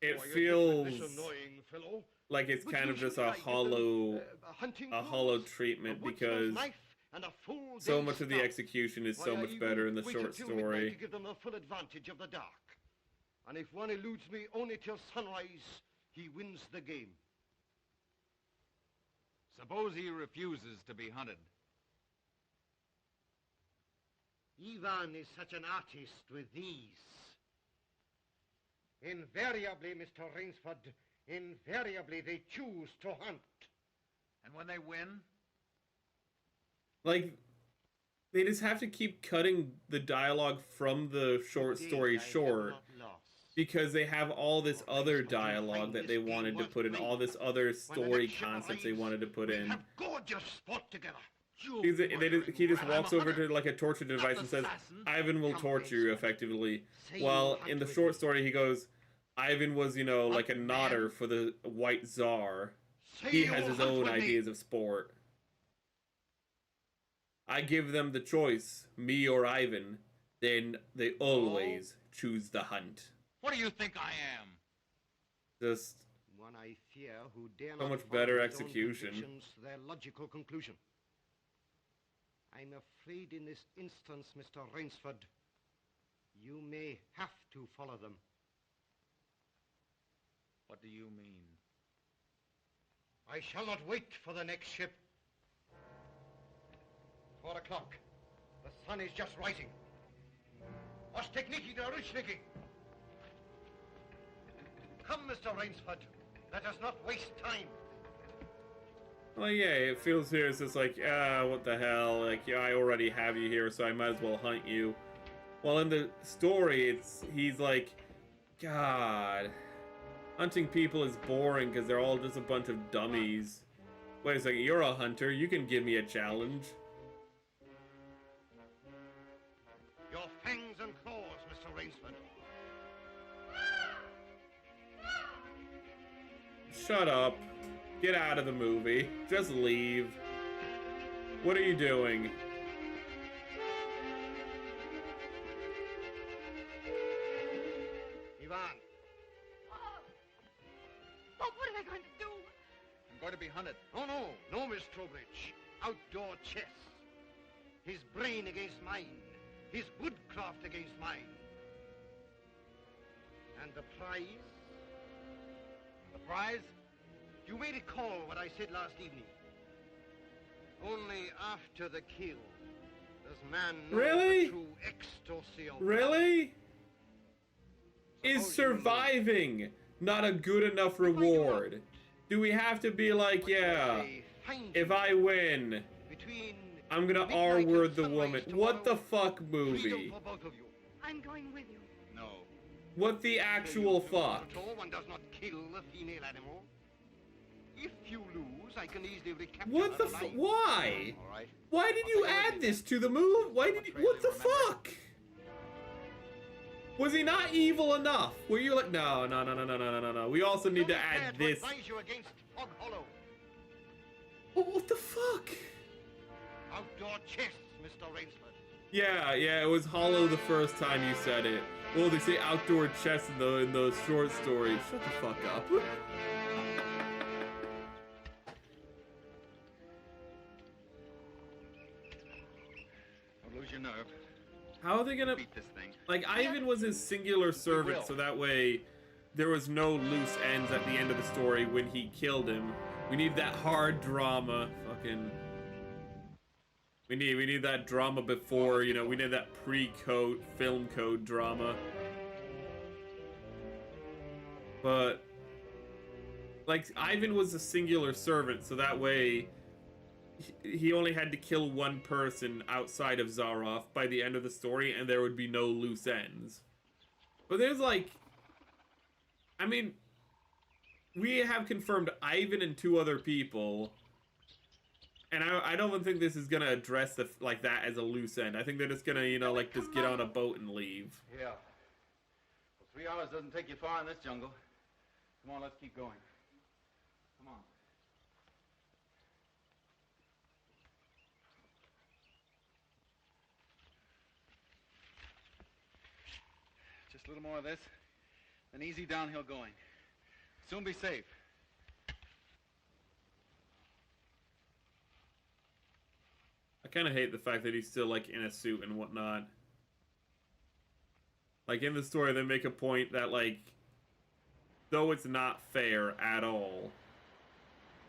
it Why, feels this annoying fellow. like it's But kind of just usually a I give them, hollow hunting a hollow clothes, treatment a woodsman's because knife, and a full so day's much of the start. execution is Why, so I much even better in the wait short until midnight story. to give them a full advantage of the dark. And if one eludes me only till sunrise, he wins the game. Suppose he refuses to be hunted. Ivan is such an artist with these. Invariably, Mr. Rainsford, invariably they choose to hunt. And when they win, Like they just have to keep cutting the dialogue from the short Today story I have short not lost. because they have all this other dialogue that they wanted to put in, all this other story concepts they wanted to put We in. have gorgeous sport together. He just walks over to like a torture device and says, Ivan will torture you effectively. While in the short story he goes, Ivan was, you know, like a nodder for the White Tsar. He has his own ideas of sport. I give them the choice, me or Ivan, then they always choose the hunt. what do you think I am? Just One I fear who dare So not much follow better his own execution. convictions to their logical conclusion. I'm afraid in this instance, Mr. Rainsford, you may have to follow them. What do you mean? I shall not wait for the next ship. 4 o'clock. The sun is just rising. Was techniking der Rutschnicking. Come, Mr. Rainsford. Let us not waste time. well, yeah, it feels here it's just like, what the hell? Like, yeah, I already have you here, so I might as well hunt you. Well, in the story, he's like, God, hunting people is boring because they're all just a bunch of dummies. Wait a second, you're a hunter. You can give me a challenge. Your fangs and claws, Mr. Rainsford. Shut up. Get out of the movie. Just leave. What are you doing? Ivan, Bob, what are they going to do? I'm going to be hunted. oh no, Miss Trowbridge. Outdoor chess. His brain against mine. His woodcraft against mine. And the prize? The prize? You may recall what I said last evening. Only after the kill does man know Really? the true ecstasy of Really? Is surviving not a good enough reward? Do we have to be like, yeah, if I win, between I'm gonna R-word the woman. What the fuck movie? I'm going with you. No. What the actual fuck? One does not kill a female animal. If you lose, I can easily recapture What the her alive. why? All right. Why did you add this to the move? Why did you, what the fuck? Was he not evil enough? Were you like, no. We also need to add this. Advise you against Fog Hollow. Oh, what the fuck? Outdoor chests, Mr. Rainsford. Yeah, it was hollow the first time you said it. Well, they say outdoor chess in those short stories. Shut the fuck up. Don't lose your nerve. How are they gonna Beat this thing. like? Ivan was his singular servant, so that way there was no loose ends at the end of the story when he killed him. We need that hard drama. Fucking. We need that drama before, you know, we need that pre-code, film code drama. But, like, Ivan was a singular servant, so that way he only had to kill one person outside of Zaroff by the end of the story, and there would be no loose ends. But there's, like, I mean, we have confirmed Ivan and 2 other people. And I don't even think this is gonna address like that as a loose end. I think they're just gonna, you know, like just get on a boat and leave. Yeah. Well, 3 hours doesn't take you far in this jungle. Come on, let's keep going. Come on. Just a little more of this, then easy downhill going. Soon be safe. I kind of hate the fact that he's still, like, in a suit and whatnot. Like, in the story, they make a point that, like, though it's not fair at all,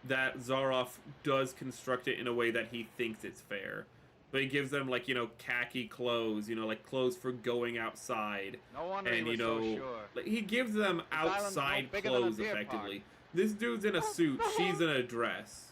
that Zaroff does construct it in a way that he thinks it's fair. But he gives them, like, you know, khaki clothes, you know, like clothes for going outside. No wonder And, he you was know, so sure. like, he gives them island's no outside bigger than a clothes, deer effectively. park. This dude's in a suit, she's in a dress.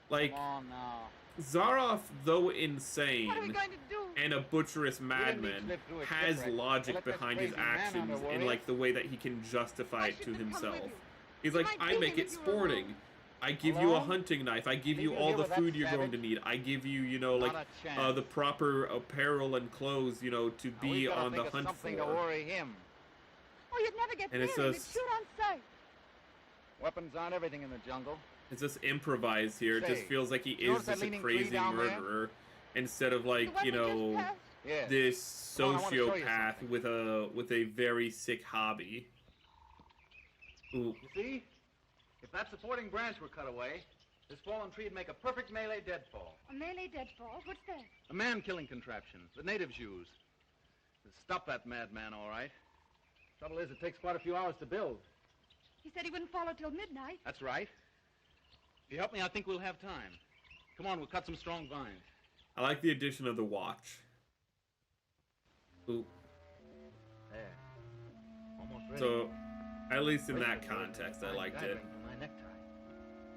Like, Come on now. Zaroff, though What are we insane going to do? and a butcherous need to madman, live through a has shipwreck. logic Let this behind his crazy man actions under in, worry. like, the way that he can justify it to shouldn't have come himself. with you. He's You like, might I kill make him it if you were alone. sporting. I give you a Alone? hunting knife. I give Leave you you all here the with that food you're going to savage? need. I give you, you know, like, Not a chance. the proper apparel and clothes, you know, to Now, be we've gotta on the think of hunt something for. to worry him. Oh, you'd never get And near it's him. He'd just- shoot on sight. Weapons aren't everything in the jungle. It's just improvised here. It just Say, feels like he you notice is that just a leaning tree crazy down there? murderer instead of, like, The you one we know, just passed. Yes. this Come on, I wanna show you sociopath something. with a very sick hobby. Ooh. You see? If that supporting branch were cut away, this fallen tree'd make a perfect melee deadfall. A melee deadfall? What's that? A man-killing contraption the natives use. It'll stop that madman, all right. Trouble is, it takes quite a few hours to build. He said he wouldn't follow till midnight. That's right. If you help me, I think we'll have time. Come on, we'll cut some strong vines. I like the addition of the watch. Ooh. There. Almost ready. So, at least in Wait that for it. context, I Fine liked guy it. ring for my necktie.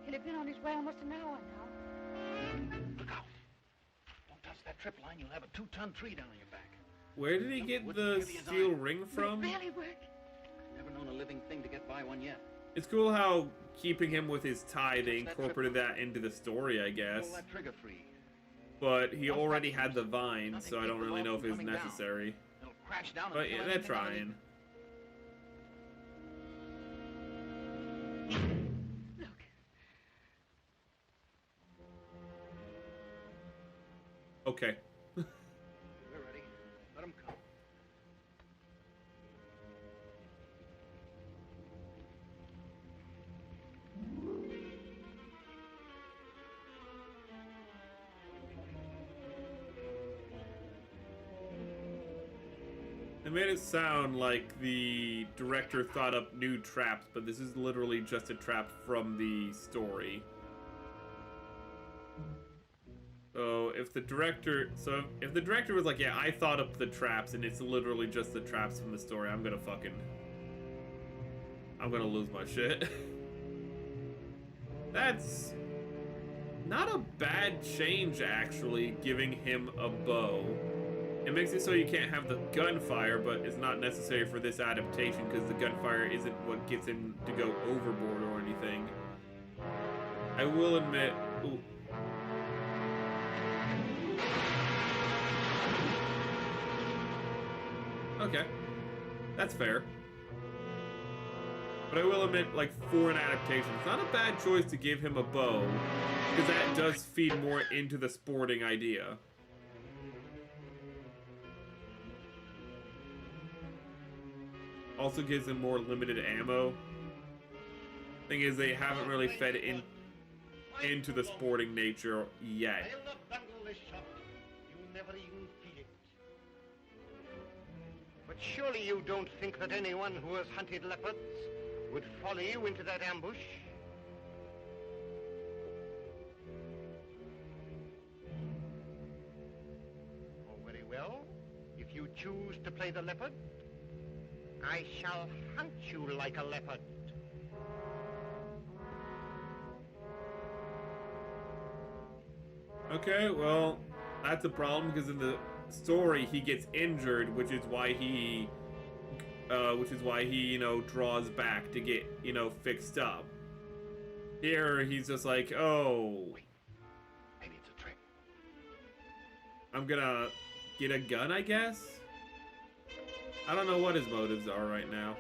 He'll have been on his way almost an hour now. Look out. Don't touch that trip line. You'll have a 2-ton tree down on your back. Where did he get the steel ring from? Will it really work? Never known a living thing to get by one yet. It's cool how keeping him with his tie, they incorporated that into the story, I guess. Pull that trigger free. But he already had the vine, so I don't really know if it was necessary. It'll crash down and But kill yeah, they're anything underneath. trying. Look. Okay. We're ready. Let them come. They made it sound like the director thought up new traps, but this is literally just a trap from the story. So if the director was like, yeah, I thought up the traps and it's literally just the traps from the story, I'm gonna lose my shit. That's not a bad change, actually, giving him a bow. It makes it so you can't have the gunfire, but it's not necessary for this adaptation because the gunfire isn't what gets him to go overboard or anything. I will admit... Ooh. Okay. That's fair. But I will admit, like, for an adaptation, it's not a bad choice to give him a bow, because that does feed more into the sporting idea. Also gives him more limited ammo. Thing is, they haven't really fed into the sporting nature yet. But surely you don't think that anyone who has hunted leopards would follow you into that ambush? Oh, very well. If you choose to play the leopard, I shall hunt you like a leopard. Okay, well, that's a problem because in the story he gets injured, which is why he, you know, draws back to get, you know, fixed up. Here he's just like, oh, Maybe it's a trick. I'm gonna get a gun, I guess. I don't know what his motives are right now.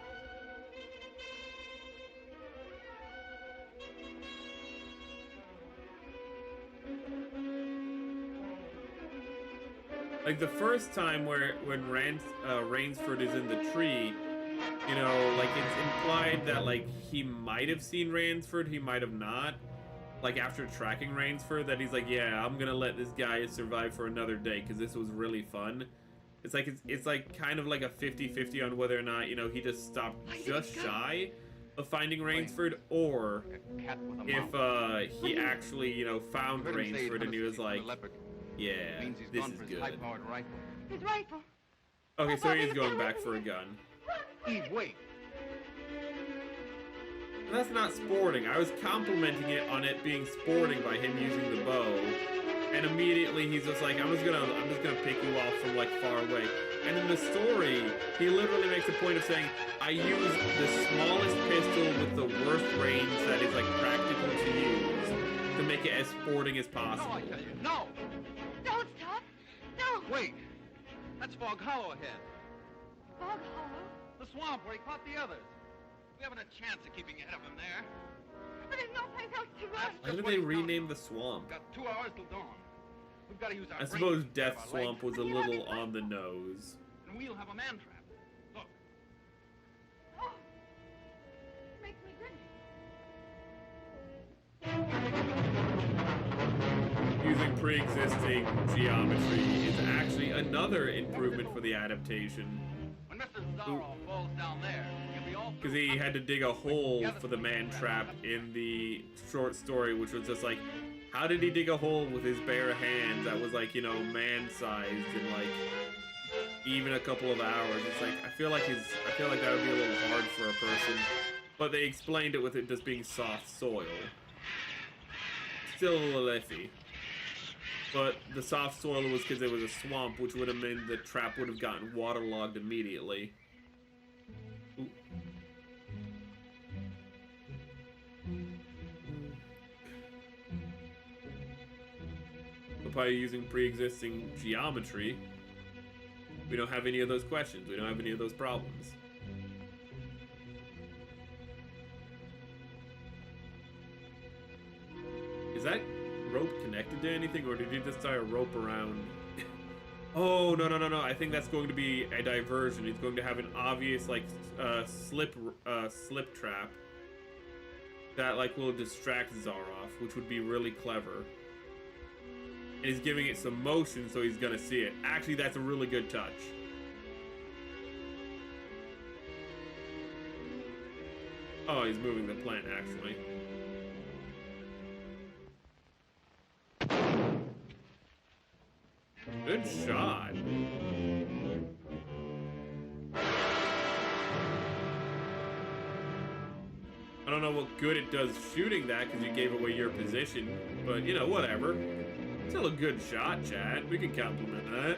Like the first time when Rainsford is in the tree, you know, like it's implied that like he might have seen Rainsford, he might have not. Like after tracking Rainsford, that he's like, yeah, I'm gonna let this guy survive for another day because this was really fun. It's like kind of like a 50-50 on whether or not, you know, he just stopped just shy of finding Rainsford, or if he actually, you know, found Rainsford and he was like, yeah, this is good. His rifle. Okay, so he's going back for a gun. Eve, wait. That's not sporting. I was complimenting it on it being sporting by him using the bow. And immediately he's just like, I'm just gonna pick you off from like far away. And in the story, he literally makes a point of saying, I use the smallest pistol with the worst range that is like practical to use to make it as sporting as possible. No, I tell you, no! Don't stop. No. Wait! That's Fog Hollow ahead. Fog Hollow. The swamp where he caught the others. We haven't a chance of keeping ahead of him there. But there's no place else to run. Why did they rename the swamp? We've got 2 hours till dawn. We've got to use our I brains suppose instead of Death our legs. Swamp was a little on the nose. And we'll have a man trap. Look. Oh. Makes me grin. Using pre-existing geometry is actually another improvement for the adaptation. When Mr. Zorro falls down there, he'll be all Because he had to dig a hole for the man trap in the short story, which was just like, how did he dig a hole with his bare hands that was like, you know, man-sized in like even a couple of hours? It's like I feel like that would be a little hard for a person. But they explained it with it just being soft soil. Still a little iffy. But the soft soil was because it was a swamp, which would have meant the trap would have gotten waterlogged immediately. Ooh. But by using pre-existing geometry, we don't have any of those questions. We don't have any of those problems. Is that rope connected to anything, or did you just tie a rope around? Oh, no. I think that's going to be a diversion. It's going to have an obvious, like, slip trap that, like, will distract Zaroff, which would be really clever. And he's giving it some motion, so he's gonna see it. Actually, that's a really good touch. Oh, he's moving the plant, actually. Good shot. I don't know what good it does shooting that because you gave away your position, but you know, whatever. Still a good shot, Chad. We can compliment that.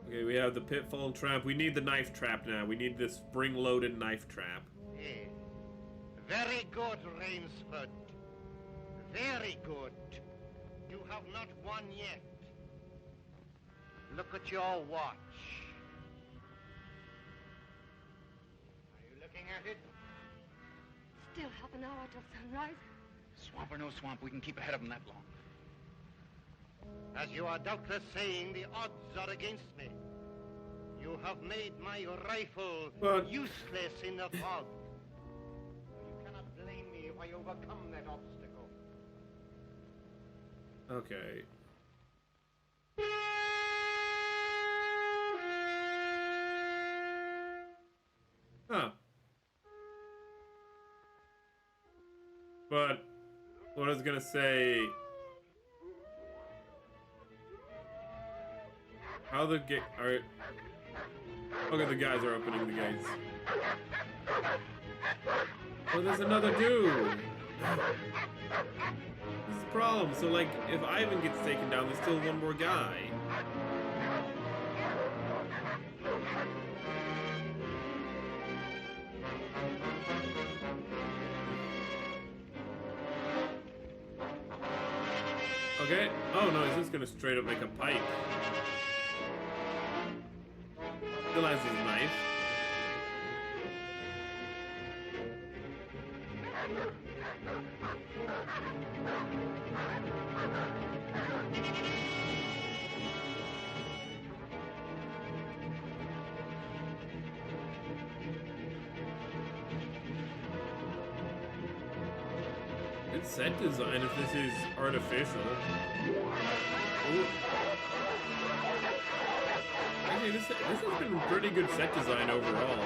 Okay, we have the pitfall trap. We need the knife trap now. We need this spring-loaded knife trap. Yes. Very good, Rainsford. Very good. You have not won yet. Look at your watch. Are you looking at it? Still half an hour till sunrise. Swamp or no swamp, we can keep ahead of them that long. As you are doubtless saying, the odds are against me. You have made my rifle useless in the fog. You cannot blame me if I overcome that obstacle. Okay. Huh. But what I was gonna say, how the gate are? Okay, the guys are opening the gates. Oh, there's another dude. This is the problem. So, like, if Ivan gets taken down, there's still one more guy. Okay. Oh no, he's just gonna straight up make a pike. Still has his knife. Good set design if this is artificial. Ooh. Actually, this has been pretty good set design overall.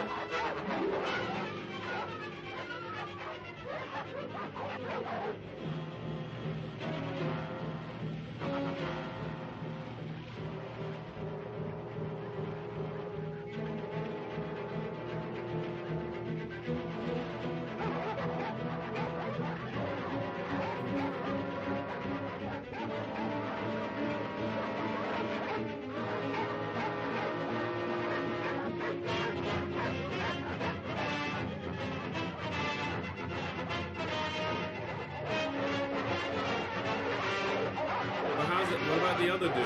What about the other dude?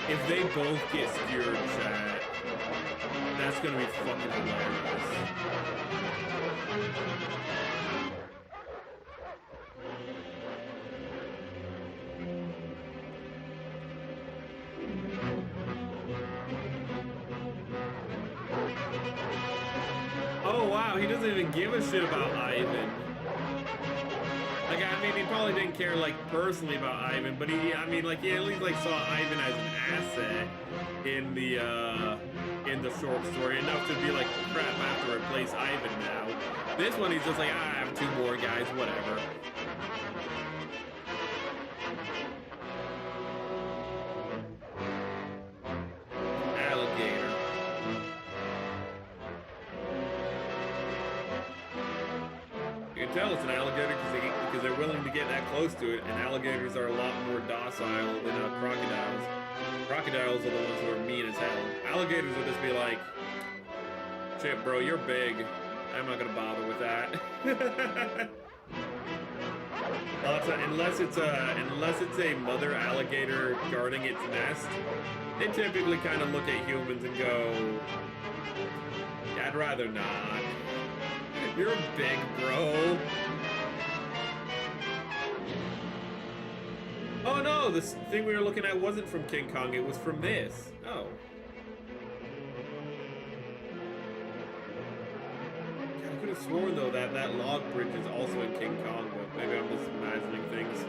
If they both get skewered, chat, that's gonna be fucking hilarious. Oh wow, he doesn't even give a shit about Ivan. Like, I mean, he probably didn't care, like, personally about Ivan, but he, I mean, like, he at least, like, saw Ivan as an asset in the short story, enough to be like, crap, I have to replace Ivan now. This one, he's just like, I have two more guys, whatever. Alligator. You can tell it's an alligator because they're willing to get that close to it, and alligators are a lot more docile than crocodiles. Crocodiles are the ones who are mean as hell. Alligators will just be like, shit, bro, you're big. I'm not gonna bother with that. Unless it's a mother alligator guarding its nest, they typically kind of look at humans and go, yeah, I'd rather not. You're big, bro. Oh no, this thing we were looking at wasn't from King Kong, it was from this. Oh. I could have sworn though that that log bridge is also in King Kong, but maybe I'm just imagining things.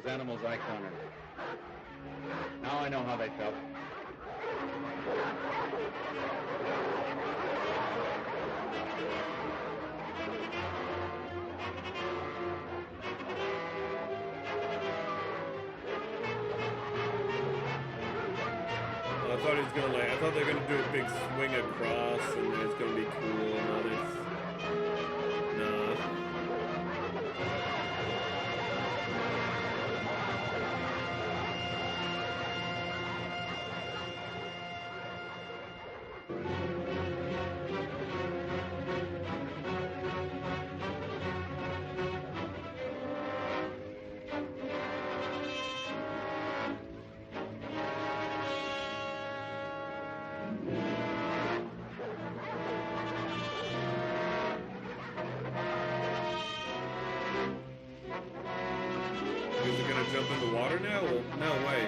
those animals I cornered. Now I know how they felt. I thought he was gonna I thought they were gonna do a big swing across and then it's gonna be cool and all this. Nah. Is it gonna jump in the water now? Well, no way.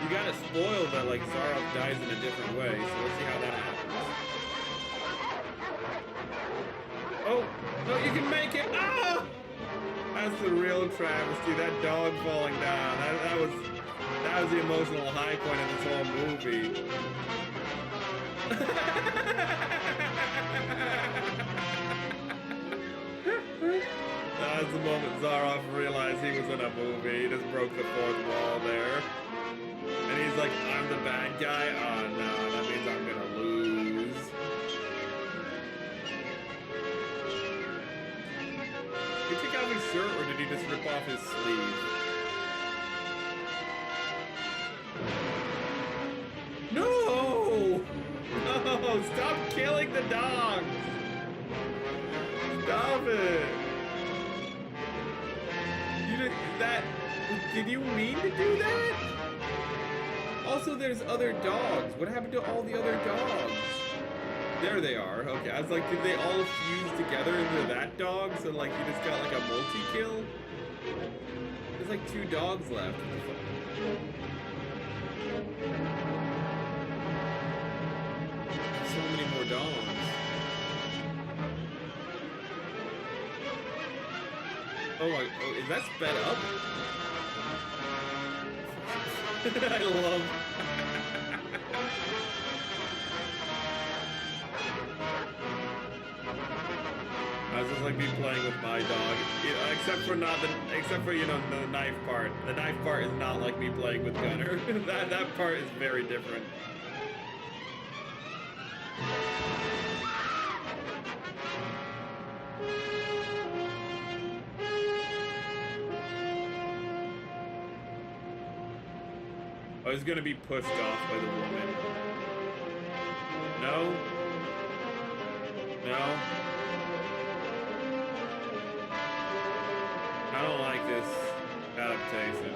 You gotta spoil that, like, Zaroff dies in a different way, so let's see how that happens. Oh! No, you can make it! Ah! That's the real travesty, that dog falling down. That was the emotional high point of this whole movie. That was the moment Zaroff realized he was in a movie. He just broke the fourth wall there. And he's like, I'm the bad guy? Oh no, that means I'm gonna lose. Did he take off his shirt or did he just rip off his sleeve? No! No! Stop killing the dogs! Stop it! Did you mean to do that? Also, there's other dogs. What happened to all the other dogs? There they are. Okay, I was like, did they all fuse together into that dog? So, like, you just got, like, a multi-kill? There's, like, 2 dogs left. So many more dogs. Oh my, oh, is that sped up? I love... I was just like me playing with my dog, except for you know the knife part. The knife part is not like me playing with Gunner. that part is very different. I was gonna be pushed off by the woman. No? No? I don't like this adaptation.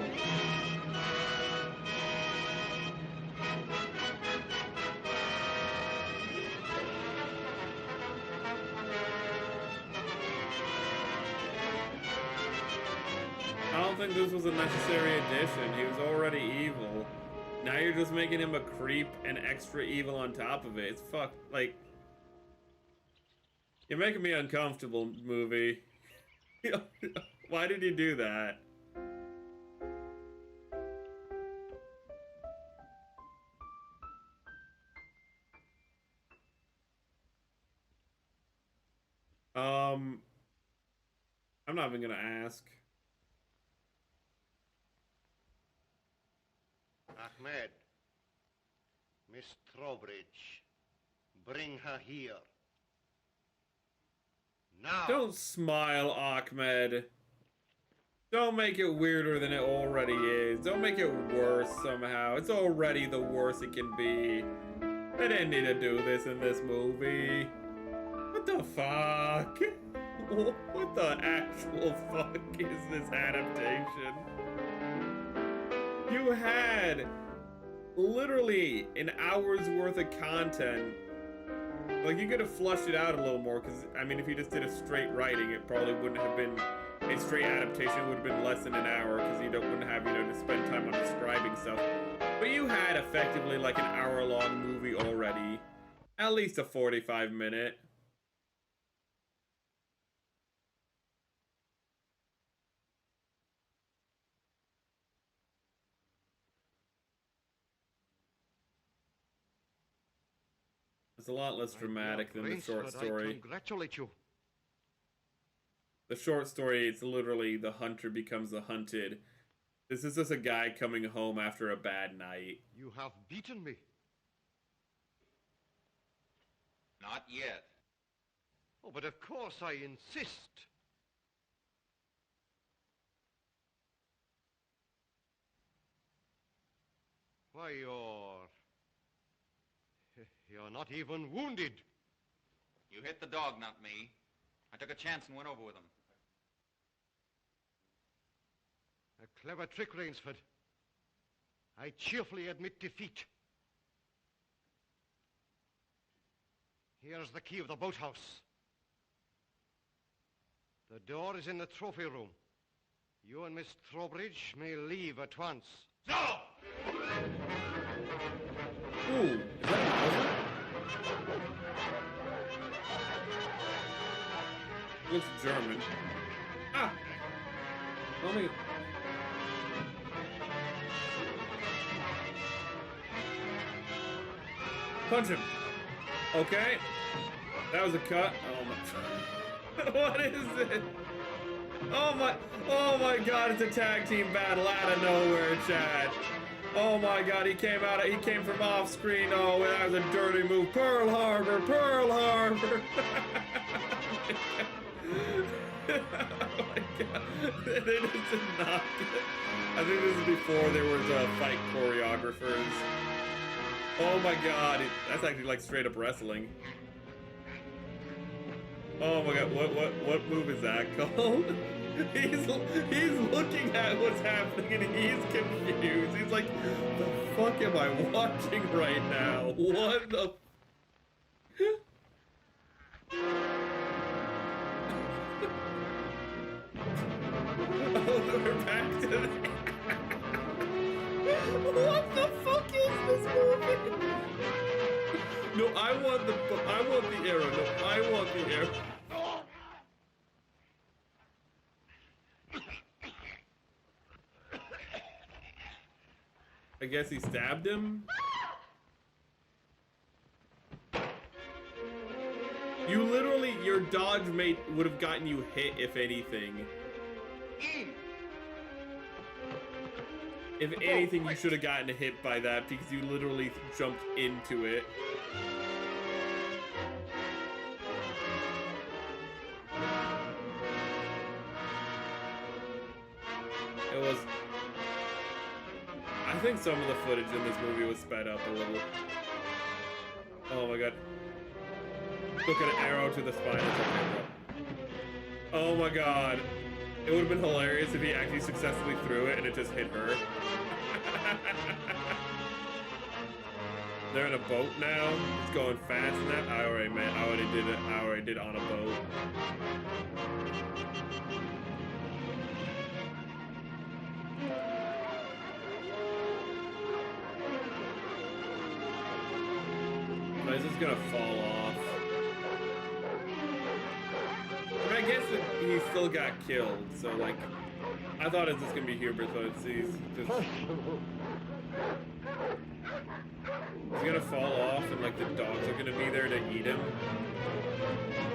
I don't think this was a necessary addition. He was already evil. Now you're just making him a creep and extra evil on top of it. It's fucked. Like, you're making me uncomfortable, movie. Why did you do that? I'm not even gonna ask. Ahmed, Miss Trowbridge, bring her here. Now! Don't smile, Ahmed. Don't make it weirder than it already is. Don't make it worse somehow. It's already the worst it can be. They didn't need to do this in this movie. What the fuck? What the actual fuck is this adaptation? You had literally an hour's worth of content. Like, you could have flushed it out a little more, because, I mean, if you just did a straight writing, it probably wouldn't have been, a straight adaptation would have been less than an hour, because you wouldn't have, you know, to spend time on describing stuff. But you had effectively like an hour-long movie already. At least a 45-minute. It's a lot less dramatic than the short story. I congratulate you. The short story, it's literally the hunter becomes the hunted. This is just a guy coming home after a bad night. You have beaten me. Not yet. Oh, but of course I insist. Why, you're not even wounded. You hit the dog, not me. I took a chance and went over with him. A clever trick, Rainsford. I cheerfully admit defeat. Here's the key of the boathouse. The door is in the trophy room. You and Miss Trowbridge may leave at once. So! Ooh, is that an looks German. Ah! Oh my... Punch him. Okay. That was a cut. Oh my... What is it? Oh my god, it's a tag team battle out of nowhere, Chad. Oh my god, he came from off screen. Oh, that was a dirty move. Pearl Harbor, Pearl Harbor. Oh my god. They just did not get... I think this is before there was fight choreographers. Oh my god, that's actually like straight up wrestling. Oh my god, what move is that called? He's looking at what's happening and he's confused. He's like, the fuck am I watching right now? What the... Oh, we're back to the... What the fuck is this movie? No, I want the arrow. No, I want the arrow. I guess he stabbed him? You literally, your dodge mate would have gotten you hit, if anything. If anything, you should have gotten hit by that because you literally jumped into it. It was... I think some of the footage in this movie was sped up a little. Oh my god. Look at an arrow to the spine. Oh my god. It would have been hilarious if he actually successfully threw it and it just hit her. They're in a boat now. It's going fast and that. I already did it. I already did it on a boat. Is this gonna fall off? I mean, I guess he still got killed, so like, I thought it was just gonna be Hubert, but it's he's gonna fall off and like the dogs are gonna be there to eat him.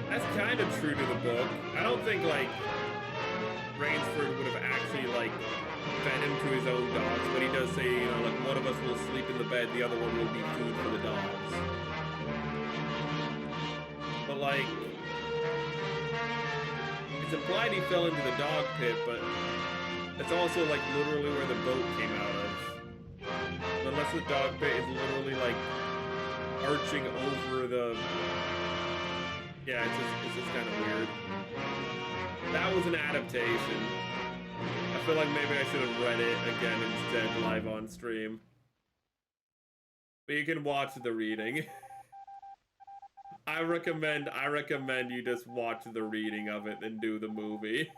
That's kind of true to the book. I don't think like Rainsford would have actually like fed him to his own dogs, but he does say, you know, like one of us will sleep in the bed, the other one will be food for the dogs. But like, it's implied he fell into the dog pit, but it's also like literally where the boat came out of. Unless the dog pit is literally like arching over the... Yeah, it's just kind of weird. That was an adaptation. I feel like maybe I should have read it again instead live on stream. But you can watch the reading. I recommend you just watch the reading of it and do the movie.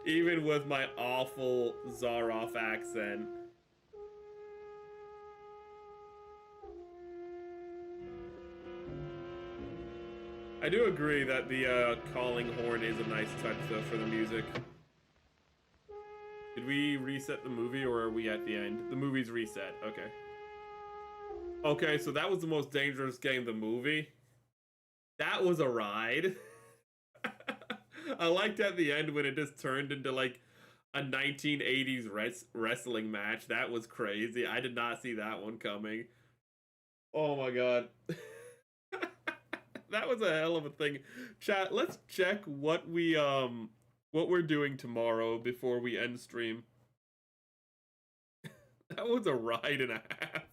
Even with my awful Zaroff accent. I do agree that the calling horn is a nice touch though for the music. Did we reset the movie or are we at the end? The movie's reset, okay. Okay, so that was the most dangerous game, the movie. That was a ride. I liked at the end when it just turned into like a 1980s wrestling match. That was crazy. I did not see that one coming. Oh my god. That was a hell of a thing. Chat, let's check what we're doing tomorrow before we end stream. That was a ride and a half.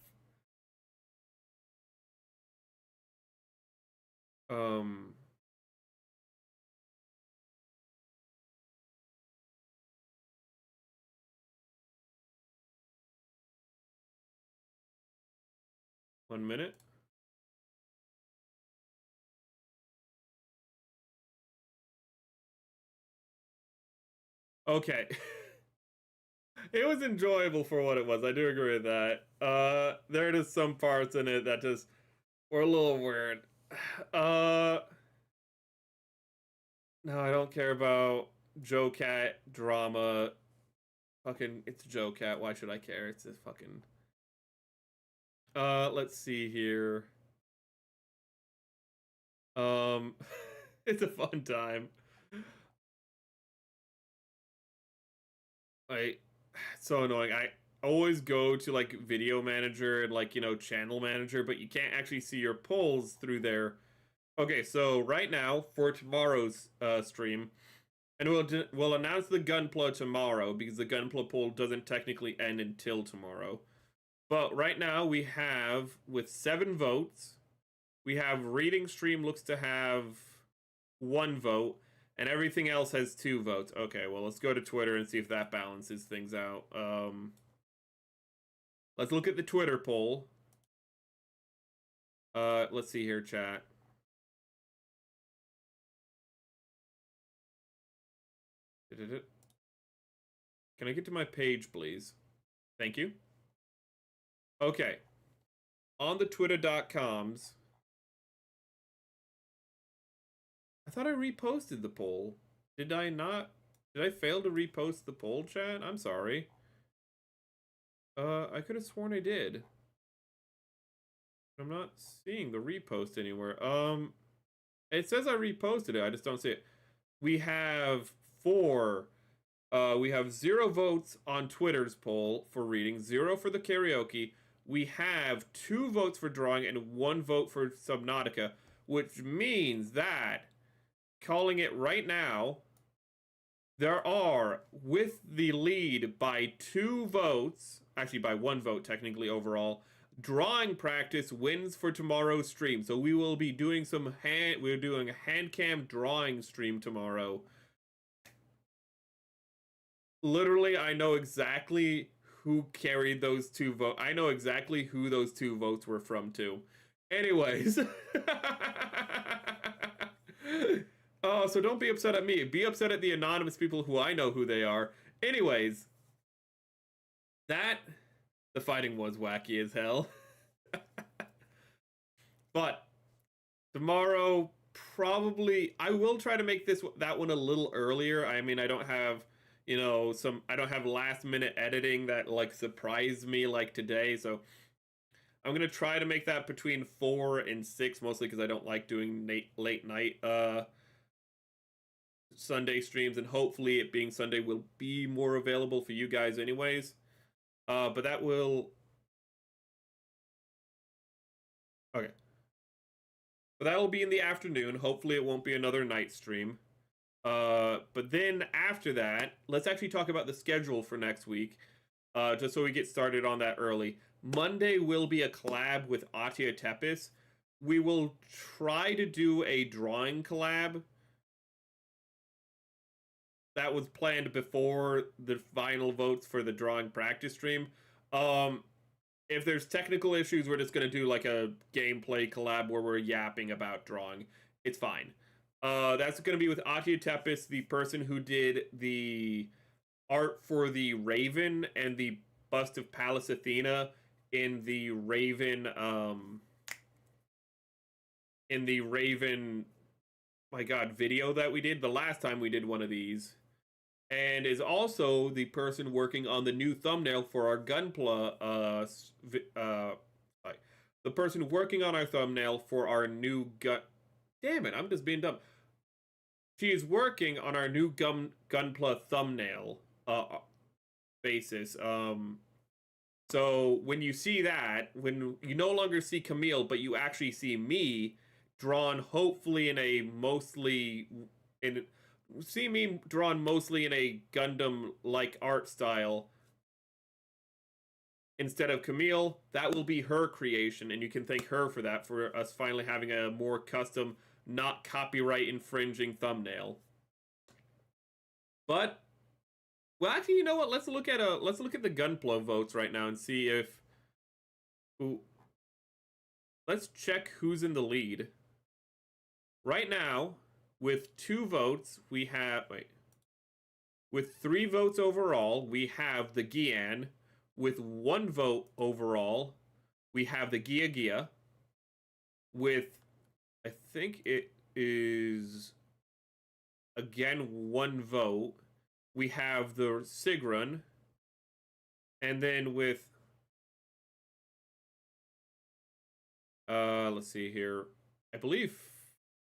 1 minute. Okay. It was enjoyable for what it was. I do agree with that. There are just some parts in it that just were a little weird. No, I don't care about Joe Cat drama. Fucking, it's Joe Cat. Why should I care? It's just fucking. Let's see here. It's a fun time. Like, so annoying. I always go to like video manager and like, channel manager, but you can't actually see your polls through there. Okay, so right now for tomorrow's stream, and we'll announce the Gunpla tomorrow because the Gunpla poll doesn't technically end until tomorrow. But right now we have, with 7 votes, we have reading stream looks to have 1 vote, and everything else has 2 votes. Okay, well, let's go to Twitter and see if that balances things out. Let's look at the Twitter poll. Let's see here, chat. Can I get to my page, please? Thank you. Okay. On the twitter.coms. I thought I reposted the poll. Did I not? Did I fail to repost the poll, chat? I'm sorry. I could have sworn I did. I'm not seeing the repost anywhere. It says I reposted it. I just don't see it. We have 4. We have 0 votes on Twitter's poll for reading, 0 for the karaoke. We have 2 votes for drawing and 1 vote for Subnautica, which means that, calling it right now, there are, with the lead by 2 votes, actually by 1 vote technically overall, drawing practice wins for tomorrow's stream. So we will be doing we're doing a hand cam drawing stream tomorrow. Literally, I know exactly who carried those 2 votes. I know exactly who those 2 votes were from, too. Anyways. Oh, so don't be upset at me. Be upset at the anonymous people who I know who they are. Anyways. The fighting was wacky as hell. But tomorrow, probably, I will try to make that one a little earlier. I mean, I don't have, I don't have last minute editing that like surprised me like today. So I'm going to try to make that between 4 and 6, mostly because I don't like doing late night Sunday streams, and hopefully it being Sunday will be more available for you guys anyways. But that will... Okay. But that will be in the afternoon. Hopefully it won't be another night stream. But then after that, let's actually talk about the schedule for next week. Just so we get started on that early. Monday will be a collab with Atia Tepis. We will try to do a drawing collab. That was planned before the final votes for the drawing practice stream. If there's technical issues, we're just going to do like a gameplay collab where we're yapping about drawing. It's fine. That's going to be with Atia Tepis, the person who did the art for the Raven and the bust of Pallas Athena in the Raven, my god, video that we did the last time we did one of these. And is also the person working on the new thumbnail for our Gunpla, the person working on our thumbnail for our new Damn it, I'm just being dumb. She is working on our new Gunpla thumbnail basis. So when you see that, when you no longer see Camille, but you actually see me drawn hopefully in a mostly in a Gundam-like art style instead of Camille, that will be her creation, and you can thank her for that, for us finally having a more custom, not copyright infringing thumbnail. But well, actually, you know what? Let's look at the Gunpla votes right now and see if let's check who's in the lead. Right now, with 2 votes, we have with 3 votes overall, we have the Gian. With 1 vote overall, we have the Gia Gia. With, I think it is, again, 1 vote, we have the Sigrun. And then with, let's see here, I believe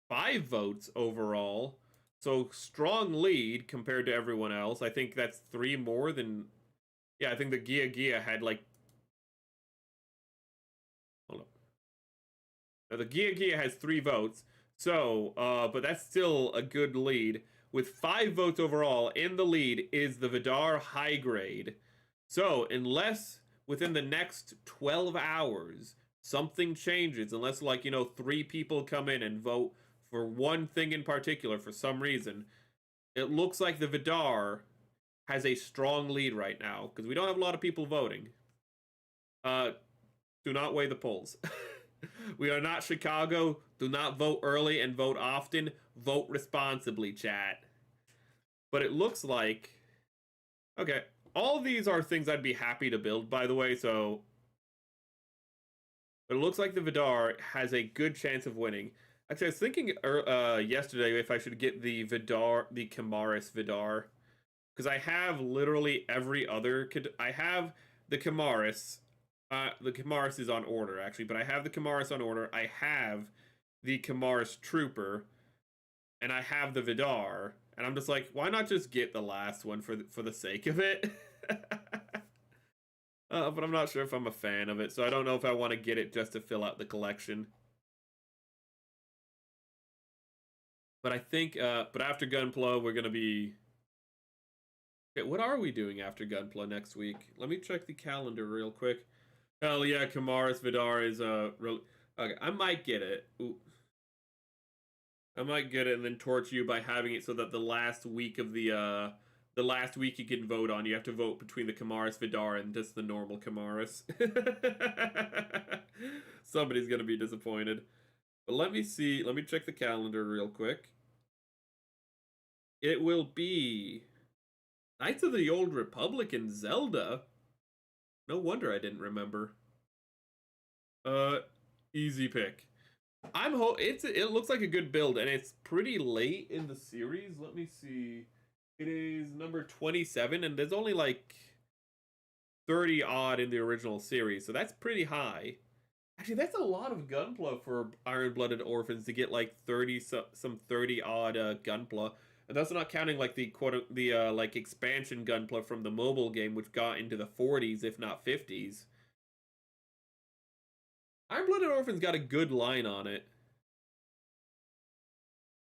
5 votes overall. So strong lead compared to everyone else. I think that's 3 more than... Yeah, I think the Gia Gia had like... Hold on. Now, the Gia Gia has 3 votes. So, but that's still a good lead. With 5 votes overall, in the lead is the Vidar High Grade. So, unless within the next 12 hours something changes, unless, like, 3 people come in and vote for one thing in particular for some reason, it looks like the Vidar has a strong lead right now, because we don't have a lot of people voting. Do not weigh the polls. We are not Chicago. Do not vote early and vote often. Vote responsibly, chat. But it looks like... Okay, all these are things I'd be happy to build, by the way, so... But it looks like the Vidar has a good chance of winning. Actually, I was thinking yesterday if I should get the Kamaris Vidar. Because I have literally every other... I have the Kamaris. The Kamaris is on order, actually. But I have the Kamaris on order. I have the Kamaris Trooper. And I have the Vidar. And I'm just like, why not just get the last one for the sake of it? But I'm not sure if I'm a fan of it. So I don't know if I want to get it just to fill out the collection. But I think... but after Gunpla, we're going to be... Okay, what are we doing after Gunpla next week? Let me check the calendar real quick. Hell yeah, Kamaris Vidar is really... Okay, I might get it. Ooh. I might get it and then torture you by having it so that the last week of the last week you can vote on, you have to vote between the Kamaris Vidar and just the normal Kamaris. Somebody's gonna be disappointed. But let me see, let me check the calendar real quick. It will be... Knights of the Old Republic and Zelda? No wonder I didn't remember. Easy pick. It looks like a good build, and it's pretty late in the series. Let me see. It is number 27, and there's only like 30 odd in the original series, so that's pretty high. Actually, that's a lot of Gunpla for Iron-Blooded Orphans to get like 30 odd Gunpla. And that's not counting like the like expansion Gunpla from the mobile game, which got into the 40s, if not 50s. Iron-Blooded Orphans got a good line on it.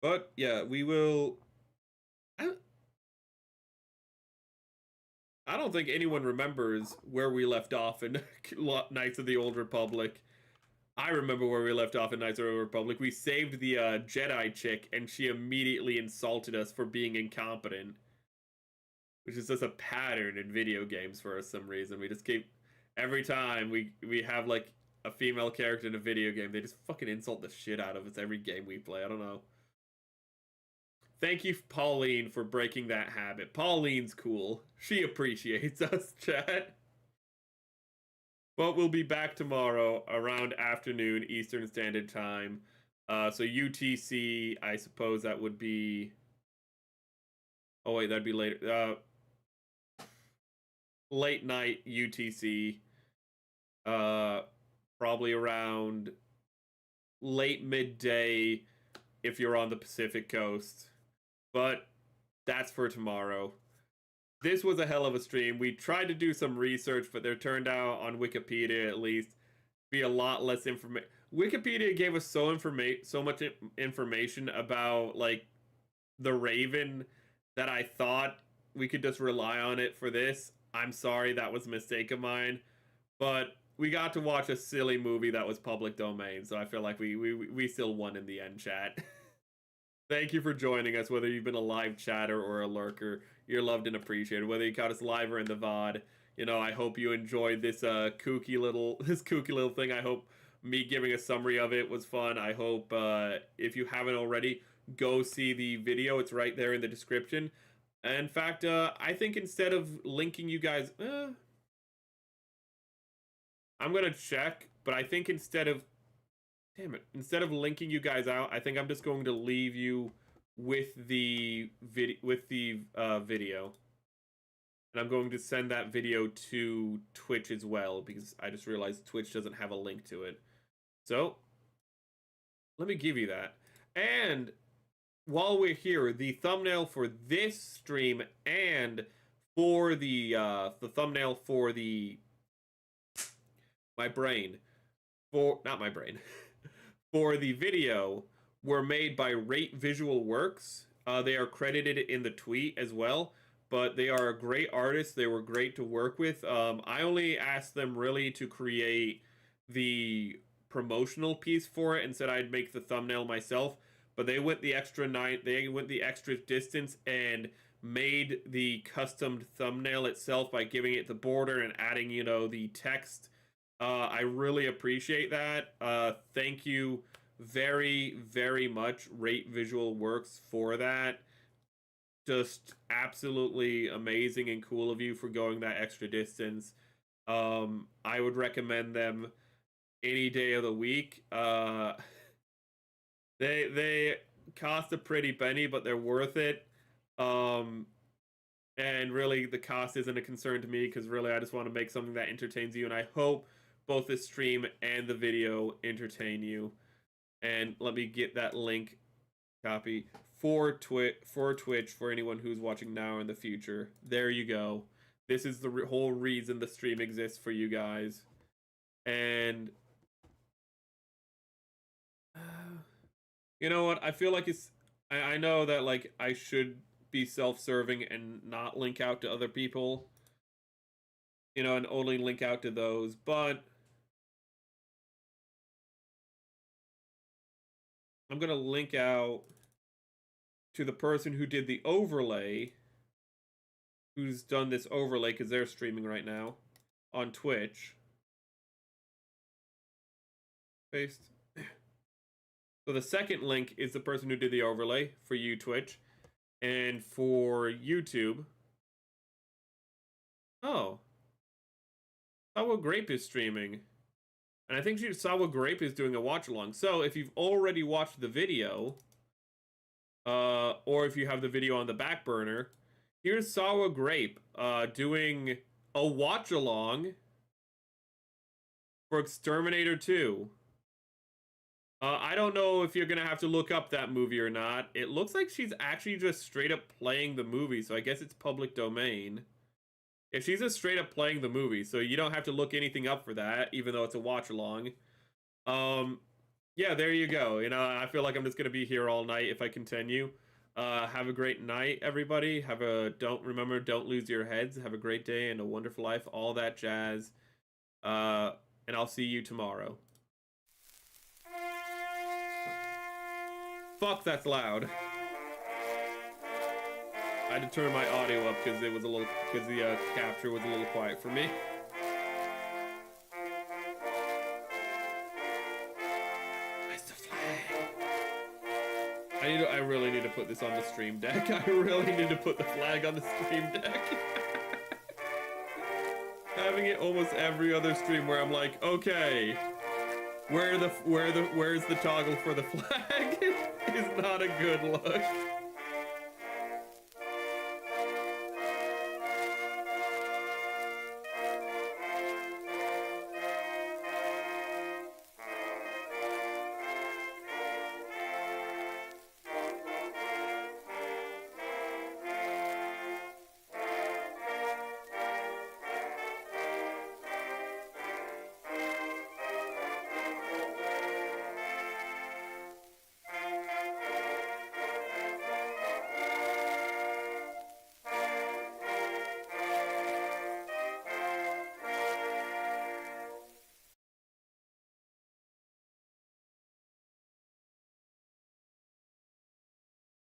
But yeah, we will... I don't think anyone remembers where we left off in Knights of the Old Republic. I remember where we left off in Knights of the Old Republic. We saved the Jedi chick, and she immediately insulted us for being incompetent. Which is just a pattern in video games for some reason. We just keep... Every time we have, like, a female character in a video game, they just fucking insult the shit out of us every game we play. I don't know. Thank you, Pauline, for breaking that habit. Pauline's cool. She appreciates us, chat. But we'll be back tomorrow around afternoon Eastern Standard Time. So UTC, I suppose that would be... Oh, wait, that'd be later. Late night UTC. probably around late midday if you're on the Pacific Coast. But that's for tomorrow. This was a hell of a stream. We tried to do some research, but there turned out, on Wikipedia at least, be a lot less information. Wikipedia gave us so much information about, like, the Raven that I thought we could just rely on it for this. I'm sorry, that was a mistake of mine. But we got to watch a silly movie that was public domain, so I feel like we still won in the end, chat. Thank you for joining us, whether you've been a live chatter or a lurker. You're loved and appreciated. Whether you caught us live or in the VOD, you know, I hope you enjoyed this kooky little thing. I hope me giving a summary of it was fun. I hope if you haven't already, go see the video. It's right there in the description. In fact, I think instead of linking you guys, I'm gonna check, but I think instead of linking you guys out, I think I'm just going to leave you with the video. And I'm going to send that video to Twitch as well, because I just realized Twitch doesn't have a link to it. So, let me give you that. And while we're here, the thumbnail for this stream and for the thumbnail for for the video were made by Rate Visual Works. They are credited in the tweet as well, but they are a great artist. They were great to work with. I only asked them really to create the promotional piece for it and said I'd make the thumbnail myself, but they went the extra distance and made the custom thumbnail itself by giving it the border and adding, you know, the text. I really appreciate that. Thank you very, very much, Rate Visual Works, for that. Just absolutely amazing and cool of you for going that extra distance. I would recommend them any day of the week. They cost a pretty penny, but they're worth it. And really, the cost isn't a concern to me, because really I just want to make something that entertains you, and I hope both the stream and the video entertain you. And let me get that link copy for Twitch for anyone who's watching now or in the future. There you go. This is the whole reason the stream exists, for you guys. And you know what? I feel like I know that, like, I should be self-serving and not link out to other people, you know, and only link out to those, but I'm gonna link out to the person who did the overlay, who's done this overlay, because they're streaming right now on Twitch. Paste. So the second link is the person who did the overlay for you, Twitch. And for YouTube, oh, Sawa Grape is streaming. And I think Sawa Grape is doing a watch-along. So if you've already watched the video, or if you have the video on the back burner, here's Sawa Grape doing a watch-along for Exterminator 2. I don't know if you're going to have to look up that movie or not. It looks like she's actually just straight up playing the movie, so I guess it's public domain. If she's just straight up playing the movie, so you don't have to look anything up for that, even though it's a watch-along. Yeah, there you go. You know, I feel like I'm just going to be here all night if I continue. Have a great night, everybody. Don't lose your heads. Have a great day and a wonderful life. All that jazz. And I'll see you tomorrow. Fuck, that's loud. I had to turn my audio up because the capture was a little quiet for me. Where's the flag? I really need to put this on the stream deck. I really need to put the flag on the stream deck. Having it almost every other stream where I'm like, okay, where's the toggle for the flag is not a good look.